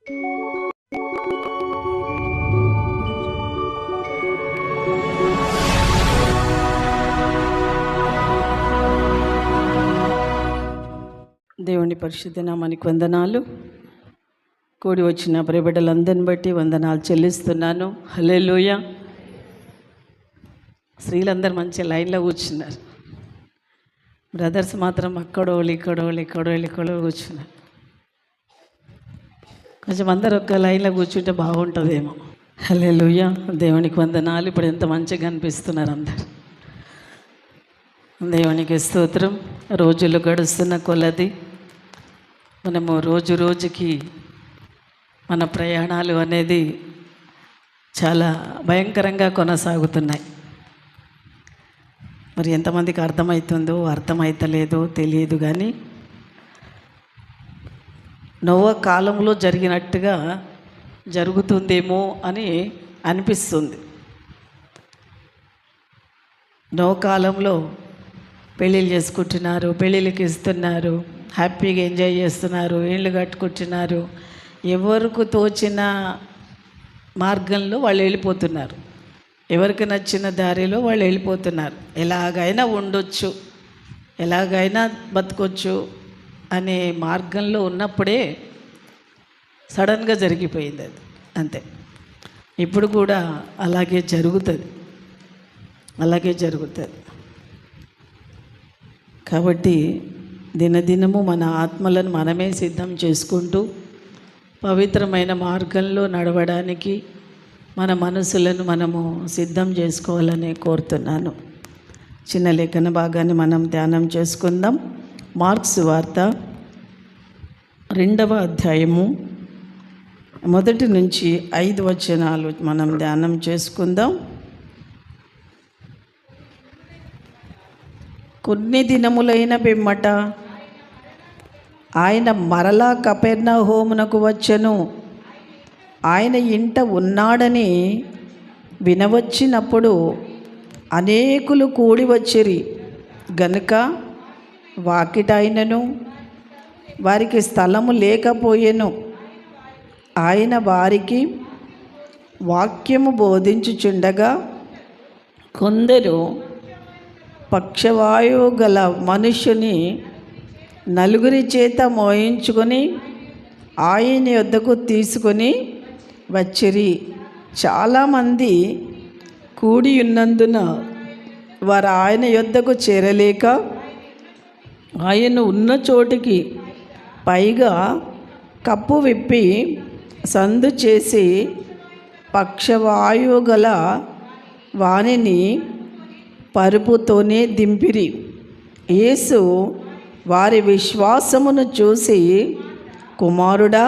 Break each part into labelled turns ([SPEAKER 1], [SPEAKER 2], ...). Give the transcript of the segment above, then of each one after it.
[SPEAKER 1] దేవుని పరిశుద్ధ నామానికి వందనాలు. కూడి వచ్చిన ప్రియబిడ్డలందరిని బట్టి వందనాలు చెల్లిస్తున్నాను. హల్లెలూయా. స్త్రీలందరూ మంచి లైన్లో కూర్చున్నారు. బ్రదర్స్ మాత్రం అక్కడో ఇక్కడో కూర్చున్నారు. కొంచెం అందరు ఒక్క లైన్లో కూర్చుంటే బాగుంటుందేమో. హల్లెలూయా. దేవునికి వందనాలు. ఇప్పుడు ఎంత మంచిగా అనిపిస్తున్నారు అందరు. దేవునికి స్తోత్రం. రోజులు గడుస్తున్న కొలది మనము రోజు రోజుకి మన ప్రయాణాలు అనేది చాలా భయంకరంగా కొనసాగుతున్నాయి. మరి ఎంతమందికి అర్థమవుతుందో అర్థమవుతలేదో తెలియదు, కానీ నోవా కాలంలో జరిగినట్టుగా జరుగుతుందేమో అని అనిపిస్తుంది. నోవా కాలంలో పెళ్ళిళ్ళు చేసుకుంటున్నారు, పెళ్ళిళ్ళకి ఇస్తున్నారు, హ్యాపీగా ఎంజాయ్ చేస్తున్నారు, ఇళ్ళు కట్టుకుంటున్నారు. ఎవరికి తోచిన మార్గంలో వాళ్ళు వెళ్ళిపోతున్నారు, ఎవరికి నచ్చిన దారిలో వాళ్ళు వెళ్ళిపోతున్నారు. ఎలాగైనా ఉండొచ్చు, ఎలాగైనా బతకొచ్చు అనే మార్గంలో ఉన్నప్పుడే సడన్గా జరిగిపోయింది అది. అంతే. ఇప్పుడు కూడా అలాగే జరుగుతుంది. కాబట్టి దినదినము మన ఆత్మలను మనమే సిద్ధం చేసుకుంటూ పవిత్రమైన మార్గంలో నడవడానికి మన మనసులను మనము సిద్ధం చేసుకోవాలని కోరుతున్నాను. చిన్న లేఖన భాగాన్ని మనం ధ్యానం చేసుకుందాం. మార్క్స్ సువార్త 2వ అధ్యాయము 1 నుంచి 5 వచనాలు మనం ధ్యానం చేసుకుందాం. కొన్ని దినములైన పిమ్మట ఆయన మరలా కపెర్నహూమునకు వచ్చెను. ఆయన ఇంట ఉన్నాడని వినవచ్చినప్పుడు అనేకులు కూడి వచ్చిరి గనుక వాకిటైనను వారికి స్థలము లేకపోయెను. ఆయన వారికి వాక్యము బోధించుచుండగా కొందరు పక్షవాయువు గల మనుష్యుని 4 చేత మోయించుకొని ఆయన యొద్దకు తీసుకొని వచ్చిరి. చాలామంది కూడి ఉన్నందున వారు ఆయన యొద్దకు చేరలేక ఆయన ఉన్న చోటికి పైగా కప్పు విప్పి సందు చేసి పక్షవాయువు గల వానిని పరుపుతోనే దింపిరి. యేసు వారి విశ్వాసమును చూసి, కుమారుడా,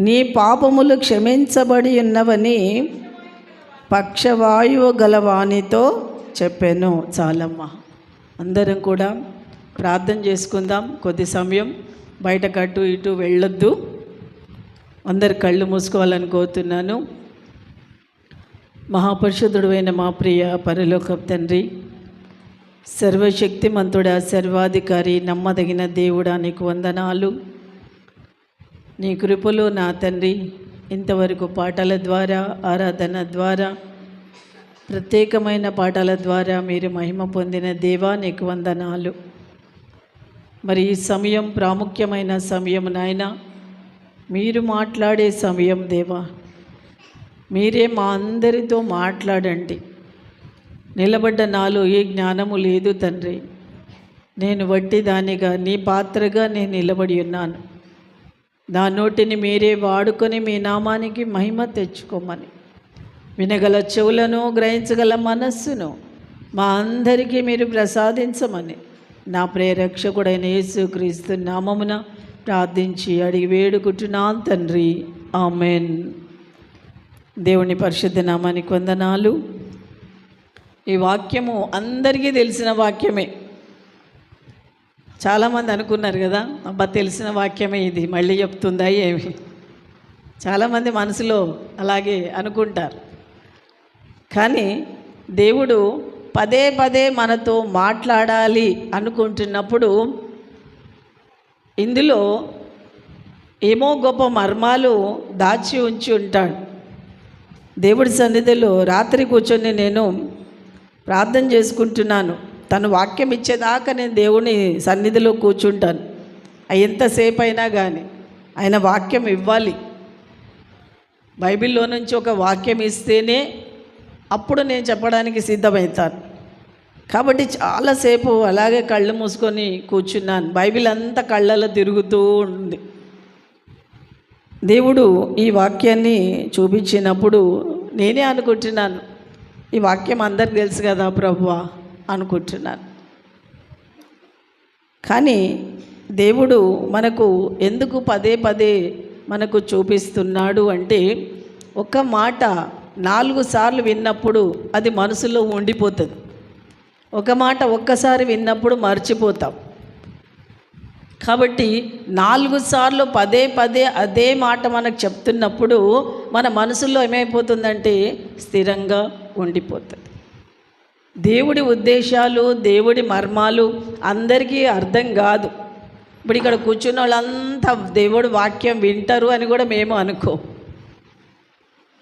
[SPEAKER 1] నీ పాపములు క్షమించబడి ఉన్నవని పక్షవాయువు గలవానితో చెప్పాను. చాలమ్మా, అందరం కూడా ప్రార్థన చేసుకుందాం. కొద్ది సమయం బయటకు అటు ఇటు వెళ్ళొద్దు. అందరు కళ్ళు మూసుకోవాలని కోరుతున్నాను. మహాపరిశుద్ధుడైన మా ప్రియ పరలోకపు తండ్రి, సర్వశక్తిమంతుడా, సర్వాధికారి, నమ్మదగిన దేవుడా, నీకు వందనాలు. నీ కృపలో నా తండ్రి ఇంతవరకు పాటల ద్వారా, ఆరాధన ద్వారా, ప్రత్యేకమైన పాటల ద్వారా మీరు మహిమ పొందిన దేవా, నీకు వందనాలు. మరి ఈ సమయం ప్రాముఖ్యమైన సమయం నాయన, మీరు మాట్లాడే సమయం దేవా. మీరే మా అందరితో మాట్లాడండి. నిలబడ్డ నాలో ఏ జ్ఞానము లేదు తండ్రి. నేను వట్టి దానిగా, నీ పాత్రగా నేను నిలబడి ఉన్నాను. నా నోటిని మీరే వాడుకొని మీ నామానికి మహిమ తెచ్చుకోమని, వినగల చెవులను, గ్రహించగల మనస్సును మా అందరికీ మీరు ప్రసాదించమని నా ప్రేరక్షకుడైన యేసుక్రీస్తు నామమున ప్రార్థించి అడిగి వేడుకుంటున్నాను తండ్రి. ఆమెన్. దేవుని పరిశుద్ధ నామానికి వందనాలు. ఈ వాక్యము అందరికీ తెలిసిన వాక్యమే. చాలామంది అనుకున్నారు కదా, అబ్బా తెలిసిన వాక్యమే ఇది, మళ్ళీ చెప్తుందా ఏమి. చాలామంది మనసులో అలాగే అనుకుంటారు. కానీ దేవుడు పదే పదే మనతో మాట్లాడాలి అనుకుంటున్నప్పుడు ఇందులో ఏమో గొప్ప మర్మాలు దాచి ఉంచి ఉంటాడు. దేవుడి సన్నిధిలో రాత్రి కూర్చొని నేను ప్రార్థన చేసుకుంటున్నాను. తను వాక్యం ఇచ్చేదాకా నేను దేవుని సన్నిధిలో కూర్చుంటాను. ఎంతసేపు అయినా కానీ ఆయన వాక్యం ఇవ్వాలి. బైబిల్లో నుంచి ఒక వాక్యం ఇస్తేనే అప్పుడు నేను చెప్పడానికి సిద్ధమవుతాను. కాబట్టి చాలాసేపు అలాగే కళ్ళు మూసుకొని కూర్చున్నాను. బైబిల్ అంతా కళ్ళలో తిరుగుతూ ఉంది. దేవుడు ఈ వాక్యాన్ని చూపించినప్పుడు నేనే అనుకుంటున్నాను, ఈ వాక్యం అందరికి తెలుసు కదా ప్రభువా అనుకుంటున్నాను. కానీ దేవుడు మనకు ఎందుకు పదే పదే మనకు చూపిస్తున్నాడు అంటే, ఒక మాట 4 సార్లు విన్నప్పుడు అది మనసులో ఉండిపోతుంది. ఒక మాట ఒక్కసారి విన్నప్పుడు మర్చిపోతాం. కాబట్టి 4 సార్లు పదే పదే అదే మాట మనకు చెప్తున్నప్పుడు మన మనసులో ఏమైపోతుందంటే స్థిరంగా ఉండిపోతుంది. దేవుడి ఉద్దేశాలు, దేవుడి మర్మాలు అందరికీ అర్థం కాదు. ఇప్పుడు ఇక్కడ కూర్చున్న వాళ్ళంతా దేవుడి వాక్యం వింటారు అని కూడా మేము అనుకో.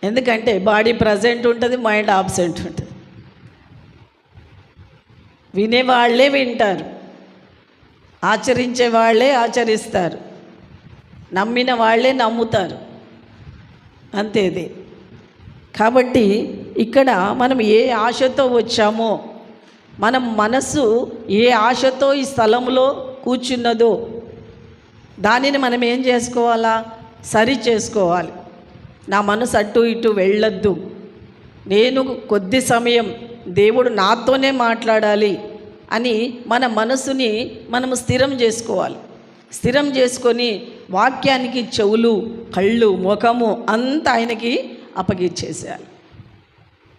[SPEAKER 1] ఎందుకంటే బాడీ ప్రజెంట్ ఉంటుంది, మైండ్ ఆబ్సెంట్ ఉంటుంది. వినేవాళ్లే వింటారు, ఆచరించే వాళ్ళే ఆచరిస్తారు, నమ్మిన వాళ్ళే నమ్ముతారు, అంతేది. కాబట్టి ఇక్కడ మనం ఏ ఆశతో వచ్చామో, మనం మనసు ఏ ఆశతో ఈ స్థలంలో కూర్చున్నదో దానిని మనం ఏం చేసుకోవాలా? సరి చేసుకోవాలి. నా మనసు అటు ఇటు వెళ్ళొద్దు, నేను కొద్ది సమయం దేవుడు నాతోనే మాట్లాడాలి అని మన మనసుని మనము స్థిరం చేసుకోవాలి. స్థిరం చేసుకొని వాక్యానికి చెవులు, కళ్ళు, ముఖము అంతా ఆయనకి అప్పగిచ్చేసేయాలి.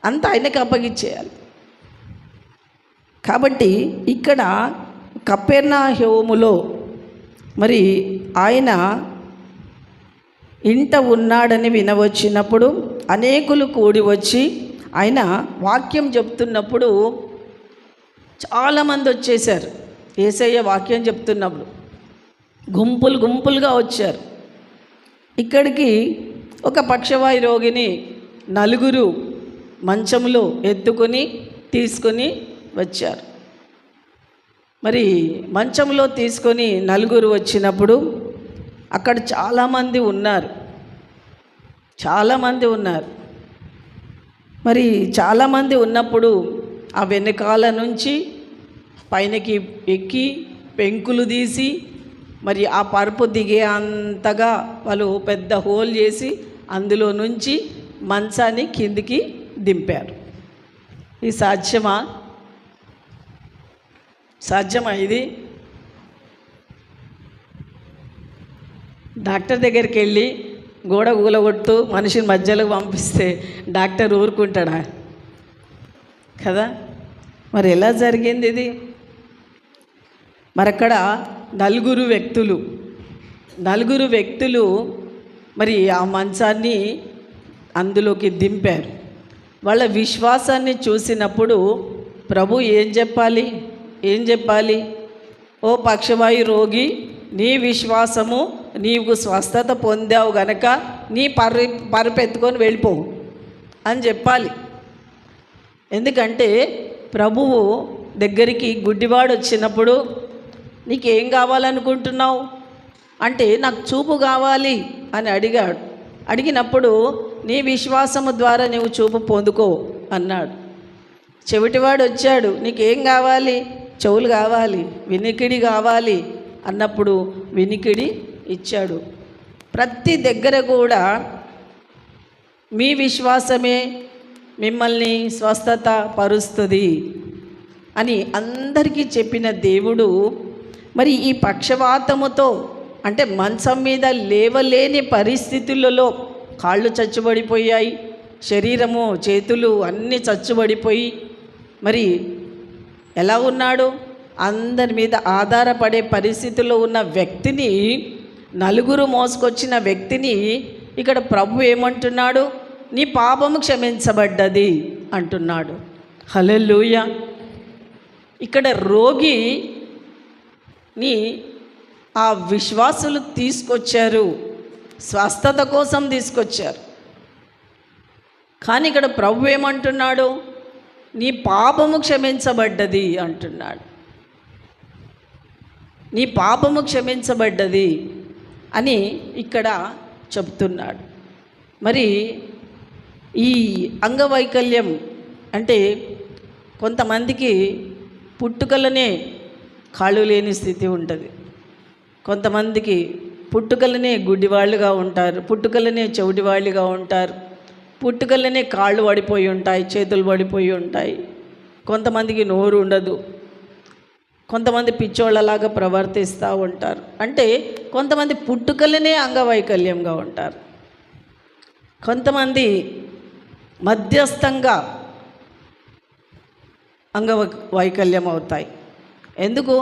[SPEAKER 1] అంతా ఆయనకి అప్పగిచ్చేయాలి. కాబట్టి ఇక్కడ కపెర్నహూములో మరి ఆయన ఇంట ఉన్నాడని వినవచ్చినప్పుడు అనేకులు కూడి వచ్చి ఆయన వాక్యం చెప్తున్నప్పుడు చాలామంది వచ్చేసారు. యేసయ్య వాక్యం చెప్తున్నప్పుడు గుంపులు గుంపులుగా వచ్చారు. ఇక్కడికి ఒక పక్షవాయు రోగిని 4 మంచంలో ఎత్తుకొని తీసుకొని వచ్చారు. మరి మంచంలో తీసుకొని 4 వచ్చినప్పుడు అక్కడ చాలామంది ఉన్నారు. మరి చాలామంది ఉన్నప్పుడు ఆ వెనకాల నుంచి పైనకి ఎక్కి పెంకులు తీసి మరి ఆ పరుపు దిగే అంతగా వాళ్ళు పెద్ద హోల్ చేసి అందులో నుంచి మంచాన్ని కిందికి దింపారు. ఇది సాధ్యమా? ఇది డాక్టర్ దగ్గరికి వెళ్ళి గోడ కూలగొట్టు మనిషిని మధ్యలోకి పంపిస్తే డాక్టర్ ఊరుకుంటాడా? కదా. మరి ఎలా జరిగింది ఇది? మరి అక్కడ 4 వ్యక్తులు మరి ఆ మంచాన్ని అందులోకి దింపారు. వాళ్ళ విశ్వాసాన్ని చూసినప్పుడు ప్రభు ఏం చెప్పాలి? ఓ పక్షవాయు రోగి, నీ విశ్వాసము, నీవు స్వస్థత పొందావు గనక నీ పరుపెత్తుకొని వెళ్ళిపోవు అని చెప్పాలి. ఎందుకంటే ప్రభువు దగ్గరికి గుడ్డివాడు వచ్చినప్పుడు నీకేం కావాలనుకుంటున్నావు అంటే నాకు చూపు కావాలి అని అడిగాడు. అడిగినప్పుడు నీ విశ్వాసము ద్వారా నీవు చూపు పొందుకో అన్నాడు. చెవిటివాడు వచ్చాడు, నీకేం కావాలి? చెవులు కావాలి, వినికిడి కావాలి అన్నప్పుడు వినికిడి ఇచ్చాడు. ప్రతి దగ్గర కూడా మీ విశ్వాసమే మిమ్మల్ని స్వస్థత పరుస్తుంది అని అందరికీ చెప్పిన దేవుడు మరి ఈ పక్షవాతముతో అంటే మంచం మీద లేవలేని పరిస్థితులలో కాళ్ళు చచ్చుబడిపోయాయి, శరీరము, చేతులు అన్నీ చచ్చుబడిపోయి మరి ఎలా ఉన్నాడు? అందరి మీద ఆధారపడే పరిస్థితుల్లో ఉన్న వ్యక్తిని, 4 మోసుకొచ్చిన వ్యక్తిని ఇక్కడ ప్రభు ఏమంటున్నాడు? నీ పాపము క్షమించబడ్డది అంటున్నాడు. హల్లెలూయా. ఇక్కడ రోగిని ఆ విశ్వాసులు తీసుకొచ్చారు. స్వస్థత కోసం తీసుకొచ్చారు. కానీ ఇక్కడ ప్రభు ఏమంటున్నాడు? నీ పాపము క్షమించబడ్డది అంటున్నాడు. నీ పాపము క్షమించబడ్డది అని ఇక్కడ చెప్తున్నాడు. మరి ఈ అంగవైకల్యం అంటే కొంతమందికి పుట్టుకలనే కాళ్ళు లేని స్థితి ఉంటుంది, కొంతమందికి పుట్టుకలనే గుడ్డివాళ్ళుగా ఉంటారు, పుట్టుకలనే చెవిటివాళ్ళుగా ఉంటారు, పుట్టుకలనే కాళ్ళు పడిపోయి ఉంటాయి, చేతులు పడిపోయి ఉంటాయి, కొంతమందికి నోరు ఉండదు, కొంతమంది పిచ్చోళ్ళలాగా ప్రవర్తిస్తూ ఉంటారు. అంటే కొంతమంది పుట్టుకలనే అంగవైకల్యంగా ఉంటారు, కొంతమంది మధ్యస్థంగా అంగవైకల్యం అవుతాయి. ఎందుకు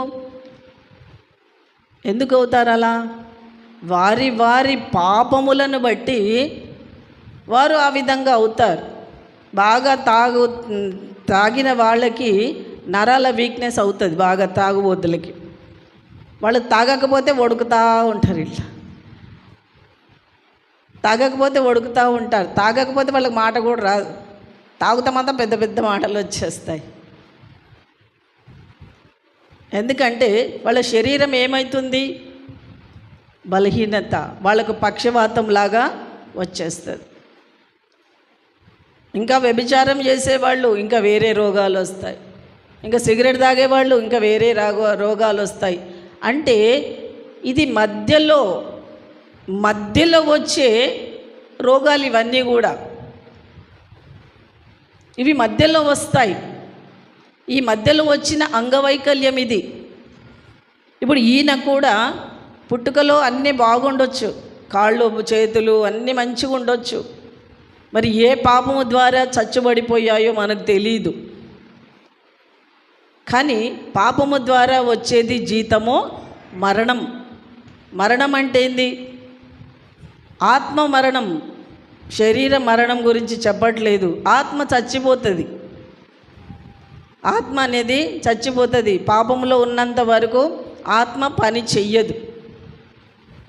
[SPEAKER 1] అవుతారు అలా? వారి వారి పాపములను బట్టి వారు ఆ విధంగా అవుతారు. బాగా తాగిన వాళ్ళకి నరాల వీక్నెస్ అవుతుంది, బాగా తాగుబోతులకి. వాళ్ళు తాగకపోతే వడుకుతూ ఉంటారు, ఇట్లా తాగకపోతే వడుకుతూ ఉంటారు, తాగకపోతే వాళ్ళకి మాట కూడా రాదు, తాగుతామంతా పెద్ద పెద్ద మాటలు వచ్చేస్తాయి. ఎందుకంటే వాళ్ళ శరీరం ఏమవుతుంది? బలహీనత, వాళ్ళకు పక్షవాతం లాగా వచ్చేస్తుంది. ఇంకా వ్యభిచారం చేసేవాళ్ళు ఇంకా వేరే రోగాలు వస్తాయి, ఇంకా సిగరెట్ తాగేవాళ్ళు ఇంకా వేరే రోగాలు వస్తాయి. అంటే ఇది మధ్యలో వచ్చే రోగాలు ఇవన్నీ కూడా, ఇవి మధ్యలో వస్తాయి. ఈ మధ్యలో వచ్చిన అంగవైకల్యం ఇది. ఇప్పుడు ఈయన కూడా పుట్టుకలో అన్నీ బాగుండొచ్చు, కాళ్ళు చేతులు అన్నీ మంచిగా ఉండొచ్చు, మరి ఏ పాపము ద్వారా చచ్చుబడిపోయాయో మనకు తెలీదు. కానీ పాపము ద్వారా వచ్చేది జీతము మరణం. మరణం అంటే ఏంది? ఆత్మ మరణం, శరీర మరణం గురించి చెప్పట్లేదు. ఆత్మ చచ్చిపోతుంది, ఆత్మ అనేది చచ్చిపోతుంది. పాపంలో ఉన్నంత వరకు ఆత్మ పని చెయ్యదు.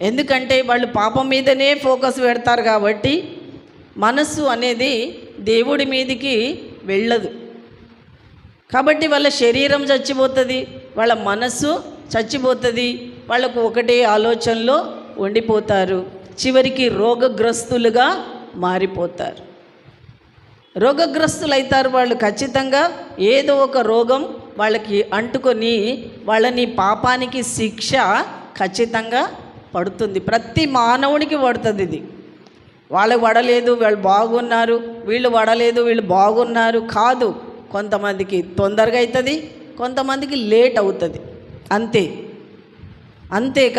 [SPEAKER 1] ఎందుకంటే వాళ్ళు పాపం మీదనే ఫోకస్ పెడతారు కాబట్టి మనస్సు అనేది దేవుడి మీదికి వెళ్ళదు. కాబట్టి వాళ్ళ శరీరం చచ్చిపోతుంది, వాళ్ళ మనస్సు చచ్చిపోతుంది, వాళ్ళకు ఒకటే ఆలోచనలో ఉండిపోతారు. చివరికి రోగగ్రస్తులుగా మారిపోతారు. రోగగ్రస్తులు అవుతారు వాళ్ళు. ఖచ్చితంగా ఏదో ఒక రోగం వాళ్ళకి అంటుకొని వాళ్ళని పాపానికి శిక్ష ఖచ్చితంగా పడుతుంది. ప్రతి మానవునికి పడుతుంది ఇది. వాళ్ళకి పడలేదు వాళ్ళు బాగున్నారు, వీళ్ళు పడలేదు వీళ్ళు బాగున్నారు కాదు. కొంతమందికి తొందరగా అవుతుంది, కొంతమందికి లేట్ అవుతుంది, అంతే.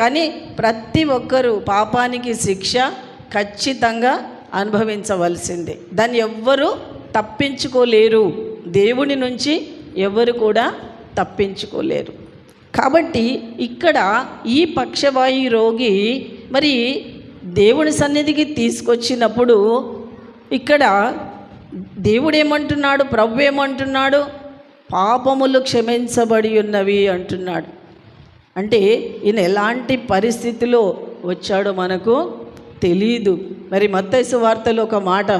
[SPEAKER 1] కానీ ప్రతి ఒక్కరూ పాపానికి శిక్ష ఖచ్చితంగా అనుభవించవలసిందే. దాన్ని ఎవ్వరూ తప్పించుకోలేరు, దేవుని నుంచి ఎవరు కూడా తప్పించుకోలేరు. కాబట్టి ఇక్కడ ఈ పక్షవాయు రోగి మరి దేవుని సన్నిధికి తీసుకొచ్చినప్పుడు ఇక్కడ దేవుడు ఏమంటున్నాడు, ప్రభు ఏమంటున్నాడు? పాపములు క్షమించబడి ఉన్నవి అంటున్నాడు. అంటే ఈయన ఎలాంటి పరిస్థితిలో వచ్చాడో మనకు తెలీదు. మరి మత్తయి సువార్తలో ఒక మాట,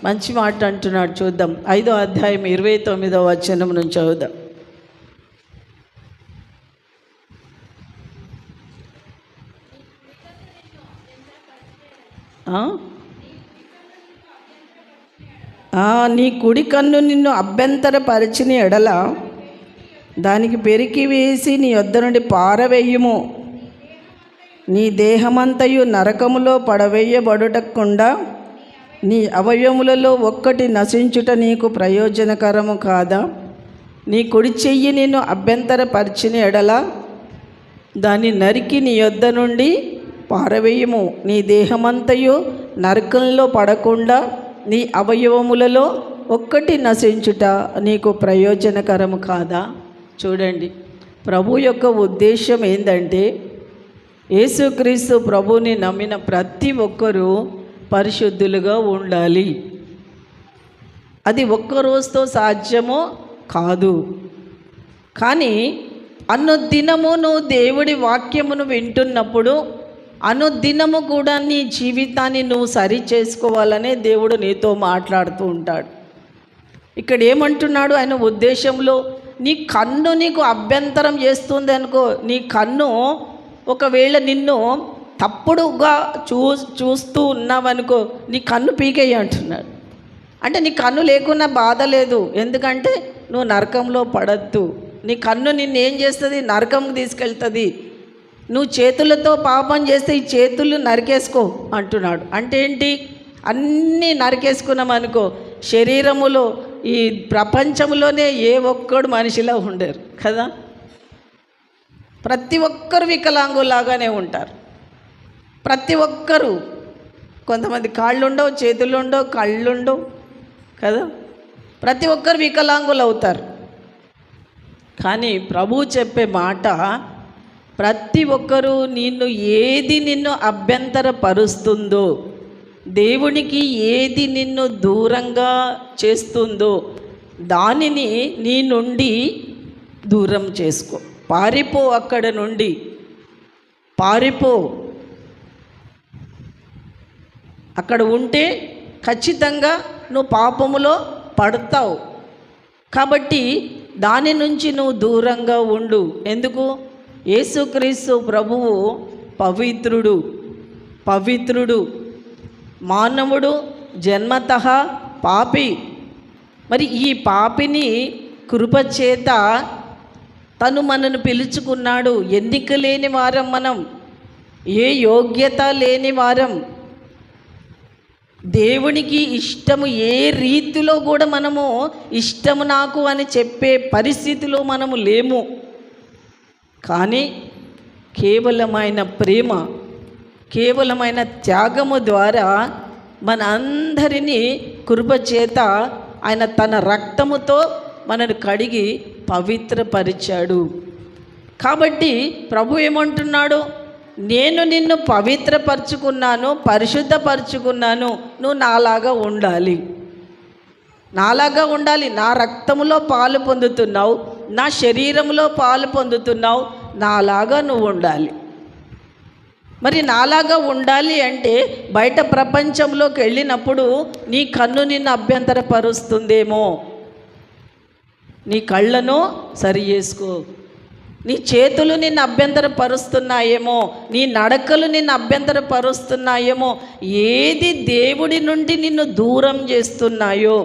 [SPEAKER 1] మంచి మాట అంటున్నాడు, చూద్దాం. 5వ అధ్యాయం 29వ వచనం నుంచి చదువుదాం. నీ కుడి కన్ను నిన్ను అభ్యంతరపరిచిన ఎడల దానికి పెరికి వేసి నీ యొద్ద నుండి పారవేయుము. నీ దేహమంతయు నరకములో పడవేయబడుటకుండా నీ అవయములలో ఒక్కటి నశించుట నీకు ప్రయోజనకరము కాదా? నీ కుడి చెయ్యి నిన్ను అభ్యంతరపరిచిన ఎడల దాన్ని నరికి నీ యొద్ద నుండి పారవేయము. నీ దేహమంతయు నరకంలో పడకుండా నీ అవయవములలో ఒక్కటి నశించుట నీకు ప్రయోజనకరము కాదా? చూడండి, ప్రభు యొక్క ఉద్దేశం ఏంటంటే యేసుక్రీస్తు ప్రభుని నమ్మిన ప్రతి ఒక్కరూ పరిశుద్ధులుగా ఉండాలి. అది ఒక్క రోజుతో సాధ్యమో కాదు. కానీ అనుదినము నువ్వు దేవుడి వాక్యమును వింటున్నప్పుడు అనుదినము కూడా నీ జీవితాన్ని నువ్వు సరి చేసుకోవాలనే దేవుడు నీతో మాట్లాడుతూ ఉంటాడు. ఇక్కడ ఏమంటున్నాడు ఆయన ఉద్దేశంలో, నీ కన్ను నీకు అభ్యంతరం చేస్తుంది అనుకో, నీ కన్ను ఒకవేళ నిన్ను తప్పుడుగా చూస్తూ ఉన్నావనుకో, నీ కన్ను పీకేయి అంటున్నాడు. అంటే నీ కన్ను లేకున్నా బాధ లేదు, ఎందుకంటే నువ్వు నరకంలో పడద్దు. నీ కన్ను నిన్ను ఏం చేస్తుంది? నరకంకి తీసుకెళ్తుంది. నువ్వు చేతులతో పాపం చేస్తే ఈ చేతులు నరికేసుకో అంటున్నాడు. అంటే ఏంటి? అన్నీ నరికేసుకున్నామనుకో, శరీరములో ఈ ప్రపంచంలోనే ఏ ఒక్కడు మనిషిలా ఉండరు కదా. ప్రతి ఒక్కరు వికలాంగులాగానే ఉంటారు. ప్రతి ఒక్కరు, కొంతమంది కాళ్ళు ఉండవు, చేతులు ఉండవు, కళ్ళు ఉండవు కదా. ప్రతి ఒక్కరు వికలాంగులు అవుతారు. కానీ ప్రభువు చెప్పే మాట, ప్రతి ఒక్కరూ నిన్ను అభ్యంతరపరుస్తుందో, దేవునికి ఏది నిన్ను దూరంగా చేస్తుందో దానిని నీ నుండి దూరం చేసుకో. పారిపో, అక్కడ నుండి పారిపో. అక్కడ ఉంటే ఖచ్చితంగా నువ్వు పాపములో పడతావు. కాబట్టి దాని నుంచి నువ్వు దూరంగా ఉండు. ఎందుకు? యేసుక్రీస్తు ప్రభువు పవిత్రుడు, మానవుడు జన్మతః పాపి. మరి ఈ పాపిని కృపచేత తను మనను పిలుచుకున్నాడు. ఎన్నిక లేని వారం మనం, ఏ యోగ్యత లేని వారం, దేవునికి ఇష్టము ఏ రీతిలో కూడా మనము ఇష్టము నాకు అని చెప్పే పరిస్థితిలో మనము లేము. కానీ కేవలమైన ప్రేమ, కేవలమైన త్యాగము ద్వారా మన అందరినీ కృపచేత ఆయన తన రక్తముతో మనను కడిగి పవిత్రపరిచాడు. కాబట్టి ప్రభు ఏమంటున్నాడు? నేను నిన్ను పవిత్రపరుచుకున్నాను, పరిశుద్ధపరుచుకున్నాను, నువ్వు నాలాగా ఉండాలి. నా రక్తములో పాలు పొందుతున్నావు, నా శరీరంలో పాలు పొందుతున్నావు, నాలాగా నువ్వు ఉండాలి. మరి నాలాగా ఉండాలి అంటే బయట ప్రపంచంలోకి వెళ్ళినప్పుడు నీ కన్ను నిన్ను అభ్యంతరపరుస్తుందేమో, నీ కళ్ళను సరి చేసుకో. నీ చేతులు నిన్ను అభ్యంతరపరుస్తున్నాయేమో, నీ నడకలు నిన్ను అభ్యంతరపరుస్తున్నాయేమో, ఏది దేవుడి నుండి నిన్ను దూరం చేస్తున్నాయో,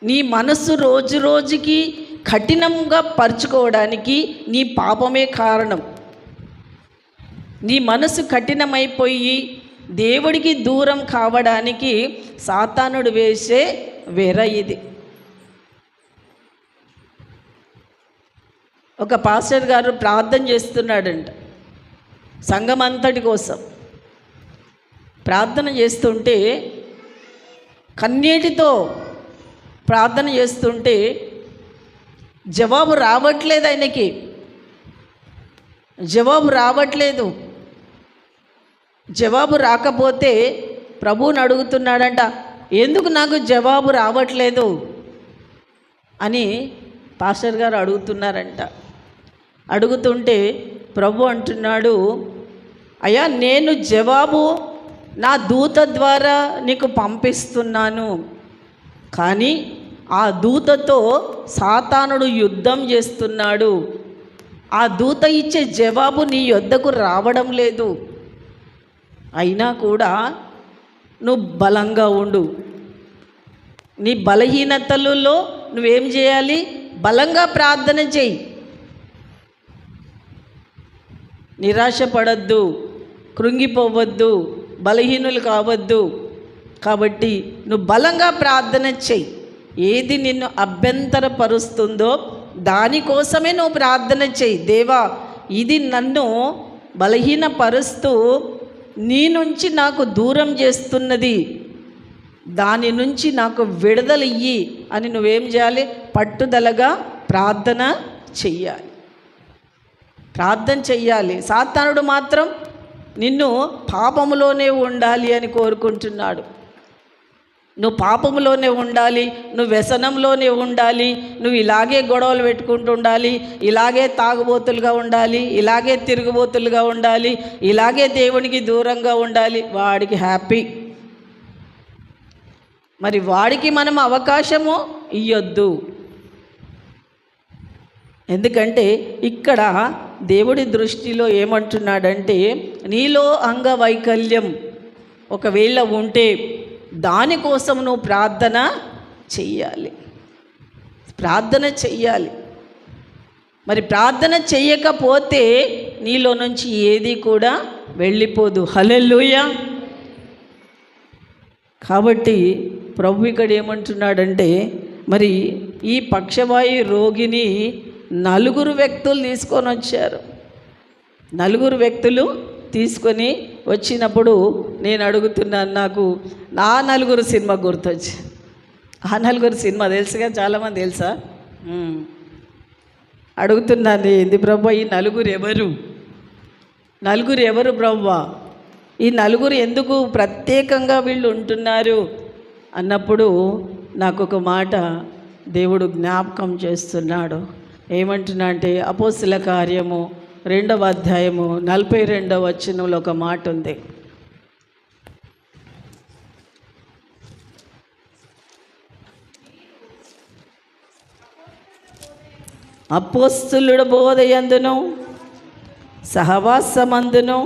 [SPEAKER 1] నీ మనసు రోజు రోజుకి కఠినంగా పరుచుకోవడానికి నీ పాపమే కారణం. నీ మనసు కఠినమైపోయి దేవుడికి దూరం కావడానికి సాతానుడు వేసే వెర ఇది. ఒక పాస్టర్ గారు ప్రార్థన చేస్తున్నాడంట సంఘం అంతటి కోసం. ప్రార్థన చేస్తుంటే, కన్నీటితో ప్రార్థన చేస్తుంటే జవాబు రావట్లేదు. ఆయనకి జవాబు రావట్లేదు. జవాబు రాకపోతే ప్రభువుని అడుగుతున్నాడంట, ఎందుకు నాకు జవాబు రావట్లేదు అని పాస్టర్ గారు అడుగుతున్నారంట. అడుగుతుంటే ప్రభు అంటున్నాడు, అయ్యా నేను జవాబు నా దూత ద్వారా నీకు పంపిస్తున్నాను, కానీ ఆ దూతతో సాతానుడు యుద్ధం చేస్తున్నాడు. ఆ దూత ఇచ్చే జవాబు నీ యొద్దకు రావడం లేదు. అయినా కూడా నువ్వు బలంగా ఉండు. నీ బలహీనతలలో నువ్వేం చేయాలి? బలంగా ప్రార్థన చేయి. నిరాశపడద్దు, కృంగిపోవద్దు, బలహీనులు కావద్దు. కాబట్టి నువ్వు బలంగా ప్రార్థన చెయ్యి. ఏది నిన్ను అభ్యంతరపరుస్తుందో దానికోసమే నువ్వు ప్రార్థన చెయ్యి. దేవా, ఇది నన్ను బలహీనపరుస్తూ నీ నుంచి నాకు దూరం చేస్తున్నది, దాని నుంచి నాకు విడుదల ఇయ్యి అని నువ్వేం చేయాలి? పట్టుదలగా ప్రార్థన చెయ్యాలి. ప్రార్థన చెయ్యాలి. సాతానుడు మాత్రం నిన్ను పాపములోనే ఉండాలి అని కోరుకుంటున్నాడు. నువ్వు పాపంలోనే ఉండాలి, నువ్వు వ్యసనంలోనే ఉండాలి, నువ్వు ఇలాగే గొడవలు పెట్టుకుంటూ ఉండాలి, ఇలాగే తాగుబోతులుగా ఉండాలి, ఇలాగే తిరుగుబోతులుగా ఉండాలి, ఇలాగే దేవునికి దూరంగా ఉండాలి, వాడికి హ్యాపీ. మరి వాడికి మనం అవకాశము ఇయ్యొద్దు. ఎందుకంటే ఇక్కడ దేవుడి దృష్టిలో ఏమంటున్నాడంటే, నీలో అంగవైకల్యం ఒకవేళ ఉంటే దానికోసం నువ్వు ప్రార్థన చెయ్యాలి. మరి ప్రార్థన చెయ్యకపోతే నీలో నుంచి ఏది కూడా వెళ్ళిపోదు. హల్లెలూయా. కాబట్టి ప్రభు ఇక్కడ ఏమంటున్నాడంటే, మరి ఈ పక్షవాయు రోగిని 4 వ్యక్తులు తీసుకొని వచ్చారు. 4 వ్యక్తులు తీసుకొని వచ్చినప్పుడు నేను అడుగుతున్నాను, నాకు నా 4 సినిమా గుర్తొచ్చి. ఆ 4 సినిమా తెలుసుగా, చాలామంది తెలుసా? అడుగుతున్నాను, ఏంది ప్రభు ఈ 4 ఎవరు? 4 ఎవరు ప్రభు? ఈ 4 ఎందుకు ప్రత్యేకంగా వీళ్ళు ఉంటున్నారు అన్నప్పుడు నాకు ఒక మాట దేవుడు జ్ఞాపకం చేస్తున్నాడు. ఏమంటున్నా అంటే, అపోస్తల కార్యము 2వ అధ్యాయము 42వ వచనంలో ఒక మాట ఉంది. అపోస్తలుల బోధయందును సహవాసమందును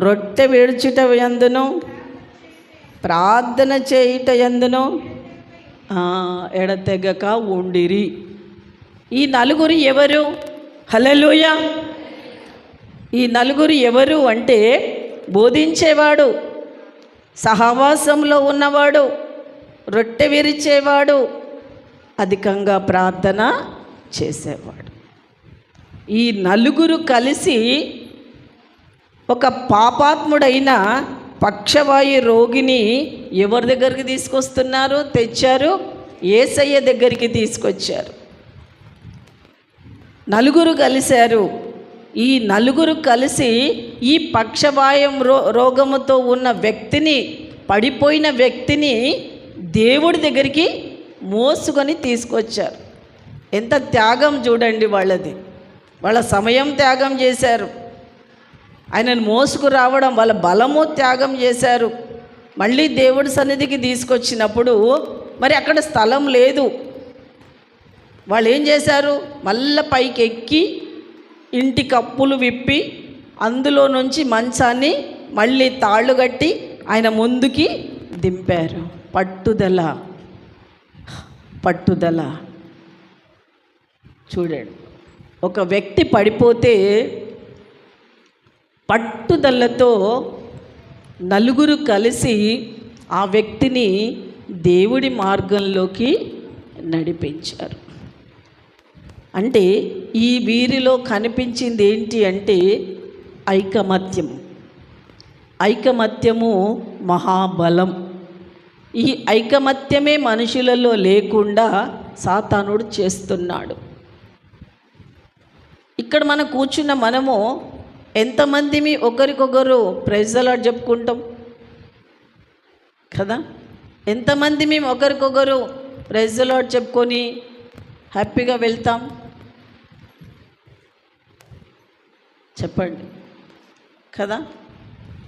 [SPEAKER 1] రొట్టె విడుచుట యందును ప్రార్థన చేయుట యందును ఎడతెగక ఉండిరి. ఈ 4 ఎవరు? హల్లెలూయా. ఈ 4 ఎవరు అంటే, బోధించేవాడు, సహవాసంలో ఉన్నవాడు, రొట్టె విరిచేవాడు, అధికంగా ప్రార్థన చేసేవాడు. ఈ 4 కలిసి ఒక పాపాత్ముడైన పక్షవాయు రోగిని ఎవరి దగ్గరికి తెచ్చారు? యేసయ్య దగ్గరికి తీసుకొచ్చారు. 4 కలిశారు. ఈ 4 కలిసి ఈ పక్షవాయం రోగముతో ఉన్న వ్యక్తిని, పడిపోయిన వ్యక్తిని దేవుడి దగ్గరికి మోసుకొని తీసుకొచ్చారు. ఎంత త్యాగం చూడండి వాళ్ళది. వాళ్ళ సమయం త్యాగం చేశారు, ఆయనను మోసుకురావడం వాళ్ళ బలము త్యాగం చేశారు. మళ్ళీ దేవుడి సన్నిధికి తీసుకొచ్చినప్పుడు మరి అక్కడ స్థలం లేదు. వాళ్ళు ఏం చేశారు? మళ్ళీ పైకి ఎక్కి ఇంటి కప్పులు విప్పి అందులో నుంచి మంచాన్ని మళ్ళీ తాళ్ళు కట్టి ఆయన ముందుకి దింపారు. పట్టుదల చూడండి. ఒక వ్యక్తి పడిపోతే పట్టుదలతో 4 కలిసి ఆ వ్యక్తిని దేవుడి మార్గంలోకి నడిపించారు. అంటే ఈ వీరిలో కనిపించింది ఏంటి అంటే ఐకమత్యము మహాబలం. ఈ ఐకమత్యమే మనుషులలో లేకుండా సాతానుడు చేస్తున్నాడు. ఇక్కడ మనం కూర్చున్న మనము ఎంతమంది ఒకరికొకరు ప్రైజ్ ది లార్డ్ చెప్పుకుంటాం కదా? ఎంతమంది మేము ఒకరికొకరు ప్రైజ్ ది లార్డ్ చెప్పుకొని హ్యాపీగా వెళ్తాం? చెప్పండి కదా?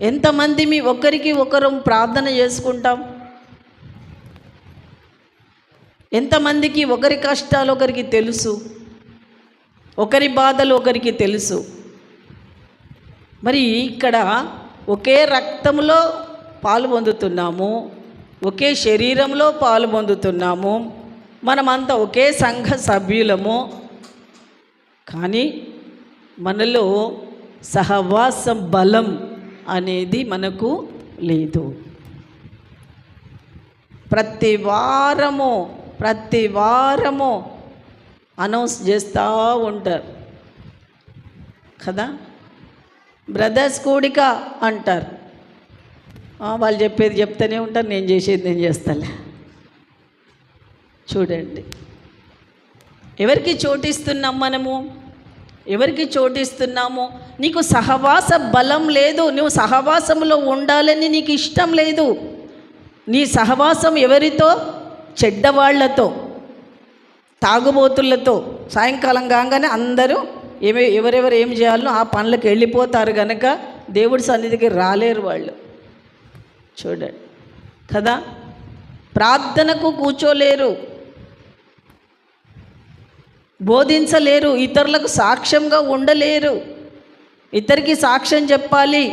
[SPEAKER 1] ఎంతమంది ఒకరికి ఒకరు ప్రార్థన చేసుకుంటాం? ఎంతమందికి ఒకరి కష్టాలు ఒకరికి తెలుసు, ఒకరి బాధలు ఒకరికి తెలుసు. మరి ఇక్కడ ఒకే రక్తంలో పాలు పొందుతున్నాము, ఒకే శరీరంలో పాలు పొందుతున్నాము, మనమంతా ఒకే సంఘ సభ్యులము. కానీ మనలో సహవాస బలం అనేది మనకు లేదు. ప్రతి వారము అనౌన్స్ చేస్తూ ఉంటారు కదా, బ్రదర్స్ కూడిక అంటారు. వాళ్ళు చెప్పేది చెప్తూనే ఉంటారు, నేను చేసేది నేను చేస్తాలే. చూడండి, ఎవరికి చోటిస్తున్నాం మనము? ఎవరికి చోటిస్తున్నాము? నీకు సహవాస బలం లేదు, నువ్వు సహవాసంలో ఉండాలని నీకు ఇష్టం లేదు. నీ సహవాసం ఎవరితో? చెడ్డవాళ్లతో, తాగుబోతులతో. సాయంకాలం కాగానే అందరూ ఎవరెవరు ఏం చేయాలో ఆ పనులకు వెళ్ళిపోతారు కనుక దేవుడి సన్నిధికి రాలేరు వాళ్ళు. చూడండి కదా, ప్రార్థనకు కూర్చోలేరు, బోధించలేరు, ఇతరులకు సాక్ష్యంగా ఉండలేరు. ఇతరికి సాక్ష్యం చెప్పాలి,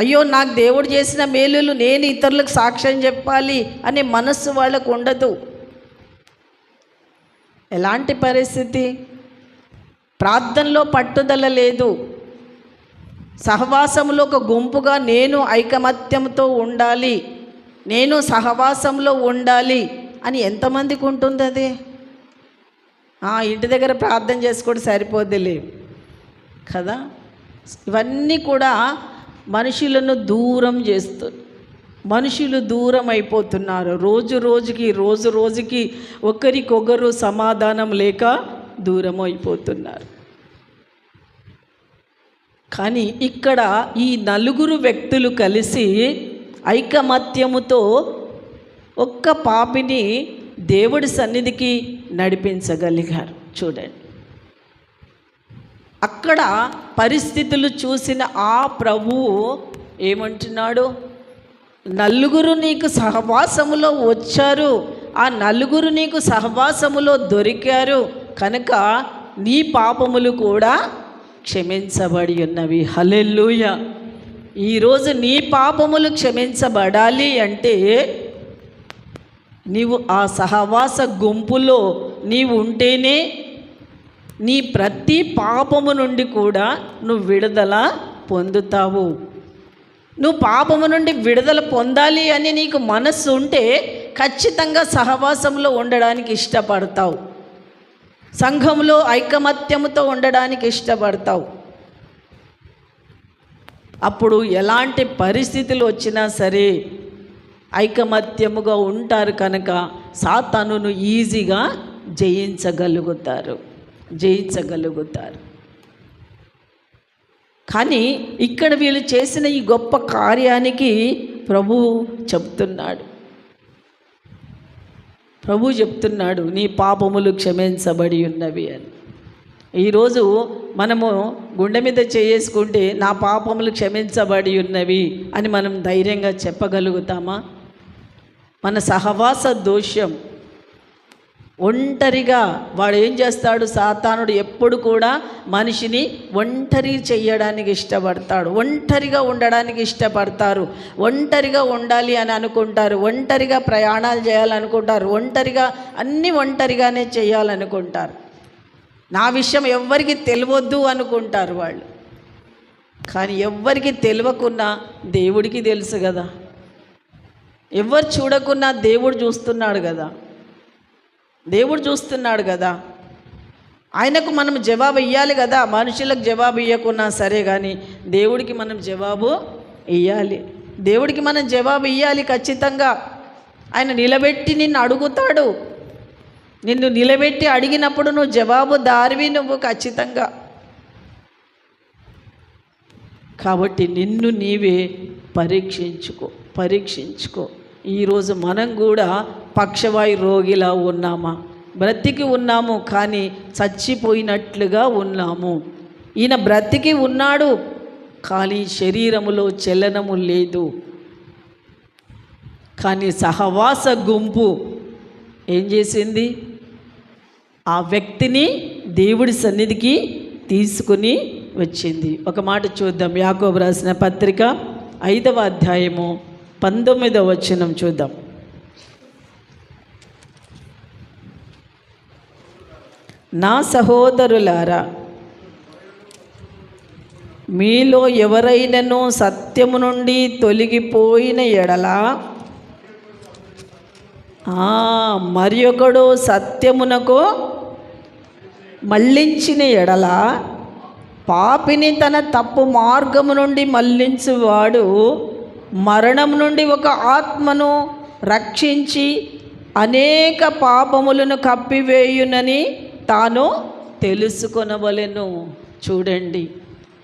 [SPEAKER 1] అయ్యో నాకు దేవుడు చేసిన మేలులు నేను ఇతరులకు సాక్ష్యం చెప్పాలి అనే మనస్సు వాళ్ళకు ఉండదు. ఎలాంటి పరిస్థితి? ప్రార్థనలో పట్టుదల లేదు, సహవాసంలో ఒక గుంపుగా నేను ఐకమత్యంతో ఉండాలి, నేను సహవాసంలో ఉండాలి అని ఎంతమందికి ఉంటుంది? అది ఇంటి దగ్గర ప్రార్థన చేసుకోవడం సరిపోద్దిలే కదా. ఇవన్నీ కూడా మనుషులను దూరం చేస్తుంది. మనుషులు దూరం అయిపోతున్నారు. రోజు రోజుకి ఒకరికొకరు సమాధానం లేక దూరం అయిపోతున్నారు. కానీ ఇక్కడ ఈ నలుగురు వ్యక్తులు కలిసి ఐకమత్యముతో ఒక్క పాపిని దేవుడి సన్నిధికి నడిపించగలిగారు. చూడండి, అక్కడ పరిస్థితులు చూసిన ఆ ప్రభువు ఏమంటున్నాడు? నలుగురు నీకు సహవాసములో వచ్చారు, ఆ నలుగురు నీకు సహవాసములో దొరికారు కనుక నీ పాపములు కూడా క్షమించబడి ఉన్నవి. హల్లెలూయా. ఈరోజు నీ పాపములు క్షమించబడాలి అంటే నీవు ఆ సహవాస గుంపులో నీవు ఉంటేనే నీ ప్రతి పాపము నుండి కూడా నువ్వు విడుదల పొందుతావు. నువ్వు పాపము నుండి విడుదల పొందాలి అని నీకు మనస్సు ఉంటే ఖచ్చితంగా సహవాసంలో ఉండడానికి ఇష్టపడతావు, సంఘంలో ఐకమత్యముతో ఉండడానికి ఇష్టపడతావు. అప్పుడు ఎలాంటి పరిస్థితులు వచ్చినా సరే ఐకమత్యముగా ఉంటారు కనుక సాతానును ఈజీగా జయించగలుగుతారు. కానీ ఇక్కడ వీళ్ళు చేసిన ఈ గొప్ప కార్యానికి ప్రభువు చెప్తున్నాడు నీ పాపములు క్షమించబడి ఉన్నవి అని. ఈరోజు మనము గుండె మీద చేసుకుంటే నా పాపములు క్షమించబడి ఉన్నవి అని మనం ధైర్యంగా చెప్పగలుగుతామా? మన సహవాస దోషం. ఒంటరిగా వాడు ఏం చేస్తాడు? సాతానుడు ఎప్పుడు కూడా మనిషిని ఒంటరి చేయడానికి ఇష్టపడతాడు, ఒంటరిగా ఉండడానికి ఇష్టపడతారు, ఒంటరిగా ఉండాలి అని అనుకుంటారు, ఒంటరిగా ప్రయాణాలు చేయాలనుకుంటారు, అన్నీ ఒంటరిగానే చేయాలనుకుంటారు. నా విషయం ఎవ్వరికి తెలియవద్దు అనుకుంటారు వాళ్ళు. కానీ ఎవ్వరికి తెలియకున్నా దేవుడికి తెలుసు కదా, ఎవరు చూడకున్నా దేవుడు చూస్తున్నాడు కదా. ఆయనకు మనం జవాబు ఇవ్వాలి కదా. మనుషులకు జవాబు ఇవ్వకున్నా సరే కానీ దేవుడికి మనం జవాబు ఇవ్వాలి. దేవుడికి మనం జవాబు ఇవ్వాలి ఖచ్చితంగా. ఆయన నిలబెట్టి నిన్ను అడుగుతాడు. నిన్ను నిలబెట్టి అడిగినప్పుడు నువ్వు జవాబుదారివి నువ్వు ఖచ్చితంగా. కాబట్టి నిన్ను నీవే పరీక్షించుకో. ఈరోజు మనం కూడా పక్షవాయు రోగిలా ఉన్నామా? బ్రతికి ఉన్నాము కానీ చచ్చిపోయినట్లుగా ఉన్నాము. ఈయన బ్రతికి ఉన్నాడు కానీ శరీరములో చలనము లేదు. కానీ సహవాస గుంపు ఏం చేసింది? ఆ వ్యక్తిని దేవుడి సన్నిధికి తీసుకుని వచ్చింది. ఒక మాట చూద్దాం. యాకోబు రాసిన పత్రిక 5వ అధ్యాయము 19వ వచనం చూద్దాం. నా సహోదరులారా, మీలో ఎవరైనను సత్యము నుండి తొలగిపోయిన ఎడల మరి ఒకడు సత్యమునకు మళ్ళించిన ఎడల పాపిని తన తప్పు మార్గము నుండి మళ్ళించువాడు మరణం నుండి ఒక ఆత్మను రక్షించి అనేక పాపములను కప్పివేయునని తాను తెలుసుకొనవలెను. చూడండి,